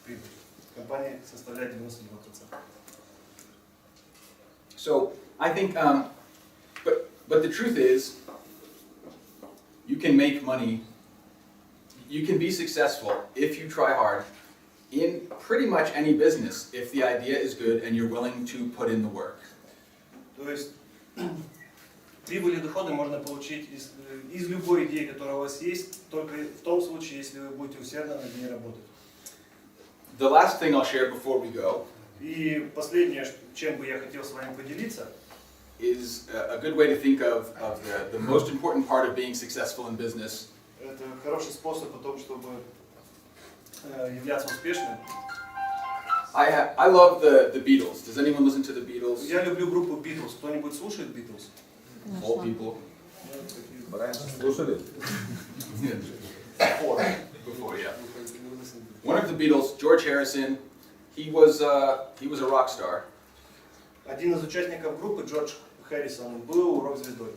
Прибыль. Компания составляет 92%. So I think, but the truth is, you can make money, you can be successful if you try hard in pretty much any business if the idea is good and you're willing to put in the work. То есть прибыль и доходы можно получить из любой идеи, которая у вас есть, только в том случае, если вы будете усердно над ней работать. The last thing I'll share before we go И последнее, чем бы я хотел с вами поделиться, is a good way to think of the most important part of being successful in business. это хороший способ о том, чтобы являться успешным. I love the Beatles. Does anyone listen to the Beatles? Я люблю группу Beatles. Кто-нибудь слушает Beatles? Old people. Раньше слушали? Before, yeah. One of the Beatles, George Harrison, he was a rock star. Один из участников группы, Джордж Харрисон, был рок-звездой.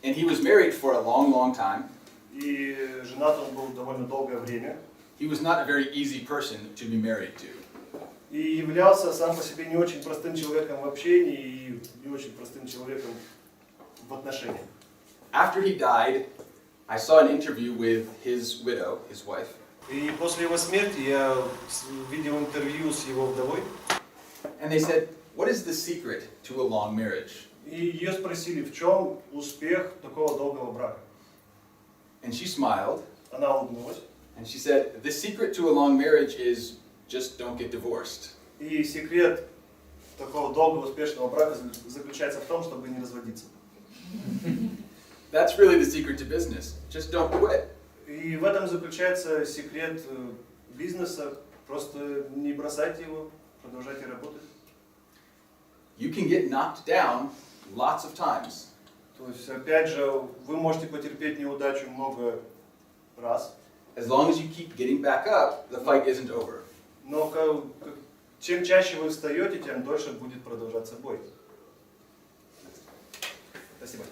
And he was married for a long, long time. И женат он был довольно долгое время. He was not a very easy person to be married to. И являлся сам по себе не очень простым человеком в общении и не очень простым человеком в отношениях. After he died, I saw an interview with his widow, his wife. И после его смерти я видел интервью с его вдовой. And they said, "What is the secret to a long marriage?" И ее спросили, в чем успех такого долгого брака. And she smiled. Она улыбнулась. And she said, "The secret to a long marriage is just don't get divorced." И секрет такого долгого успешного брака заключается в том, чтобы не разводиться. That's really the secret to business. Just don't quit. И в этом заключается секрет бизнеса. Просто не бросайте его, продолжайте работать. You can get knocked down lots of times. То есть, опять же, вы можете потерпеть неудачу много раз. As long as you keep getting back up, the fight isn't over. Но чем чаще вы встаете, тем дольше будет продолжаться бой. Спасибо.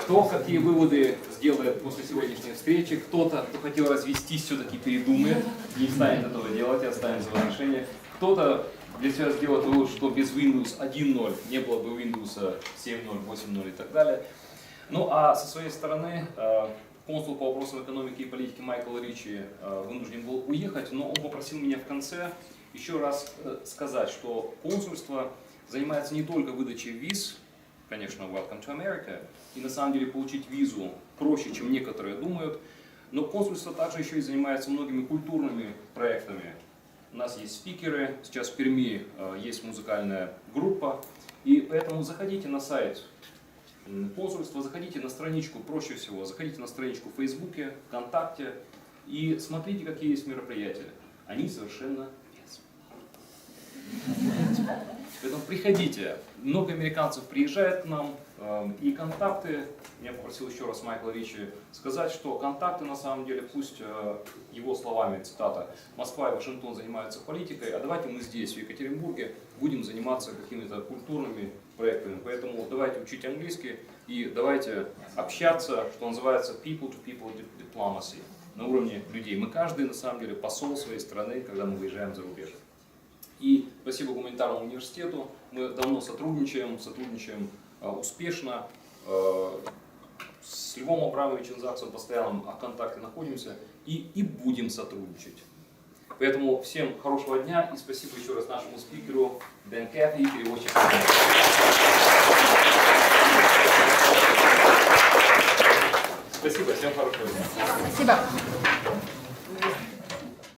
Кто какие выводы сделает после сегодняшней встречи? Кто-то, кто хотел развестись, все-таки передумает, не станет этого делать и останет за решение. Кто-то для себя сделает вывод, что без Windows 1.0 не было бы Windows 7.0, 8.0 и так далее. Ну а со своей стороны, консул по вопросам экономики и политики Майкл Ричи вынужден был уехать, но он попросил меня в конце еще раз сказать, что консульство занимается не только выдачей виз, конечно, Welcome to America, и на самом деле получить визу проще, чем некоторые думают, но консульство также еще и занимается многими культурными проектами. У нас есть спикеры, сейчас в Перми есть музыкальная группа, и поэтому заходите на сайт консульства, заходите на страничку, проще всего, заходите на страничку в Фейсбуке, ВКонтакте и смотрите, какие есть мероприятия. они совершенно бесплатны. Поэтому приходите. Много американцев приезжает к нам, и контакты, я попросил еще раз Майкла Ричи сказать, что контакты на самом деле, пусть его словами, цитата, Москва и Вашингтон занимаются политикой, а давайте мы здесь, в Екатеринбурге, будем заниматься какими-то культурными проектами. Поэтому давайте учить английский и давайте общаться, что называется people-to-people diplomacy, на уровне людей. Мы каждый на самом деле посол своей страны, когда мы выезжаем за рубеж. И спасибо гуманитарному университету, мы давно сотрудничаем успешно. С Львом Абрамовичем Заксом в постоянном контакте находимся и будем сотрудничать. Поэтому всем хорошего дня и спасибо еще раз нашему спикеру Дэна Кэффии, переводчику. Спасибо, всем хорошего дня. Спасибо.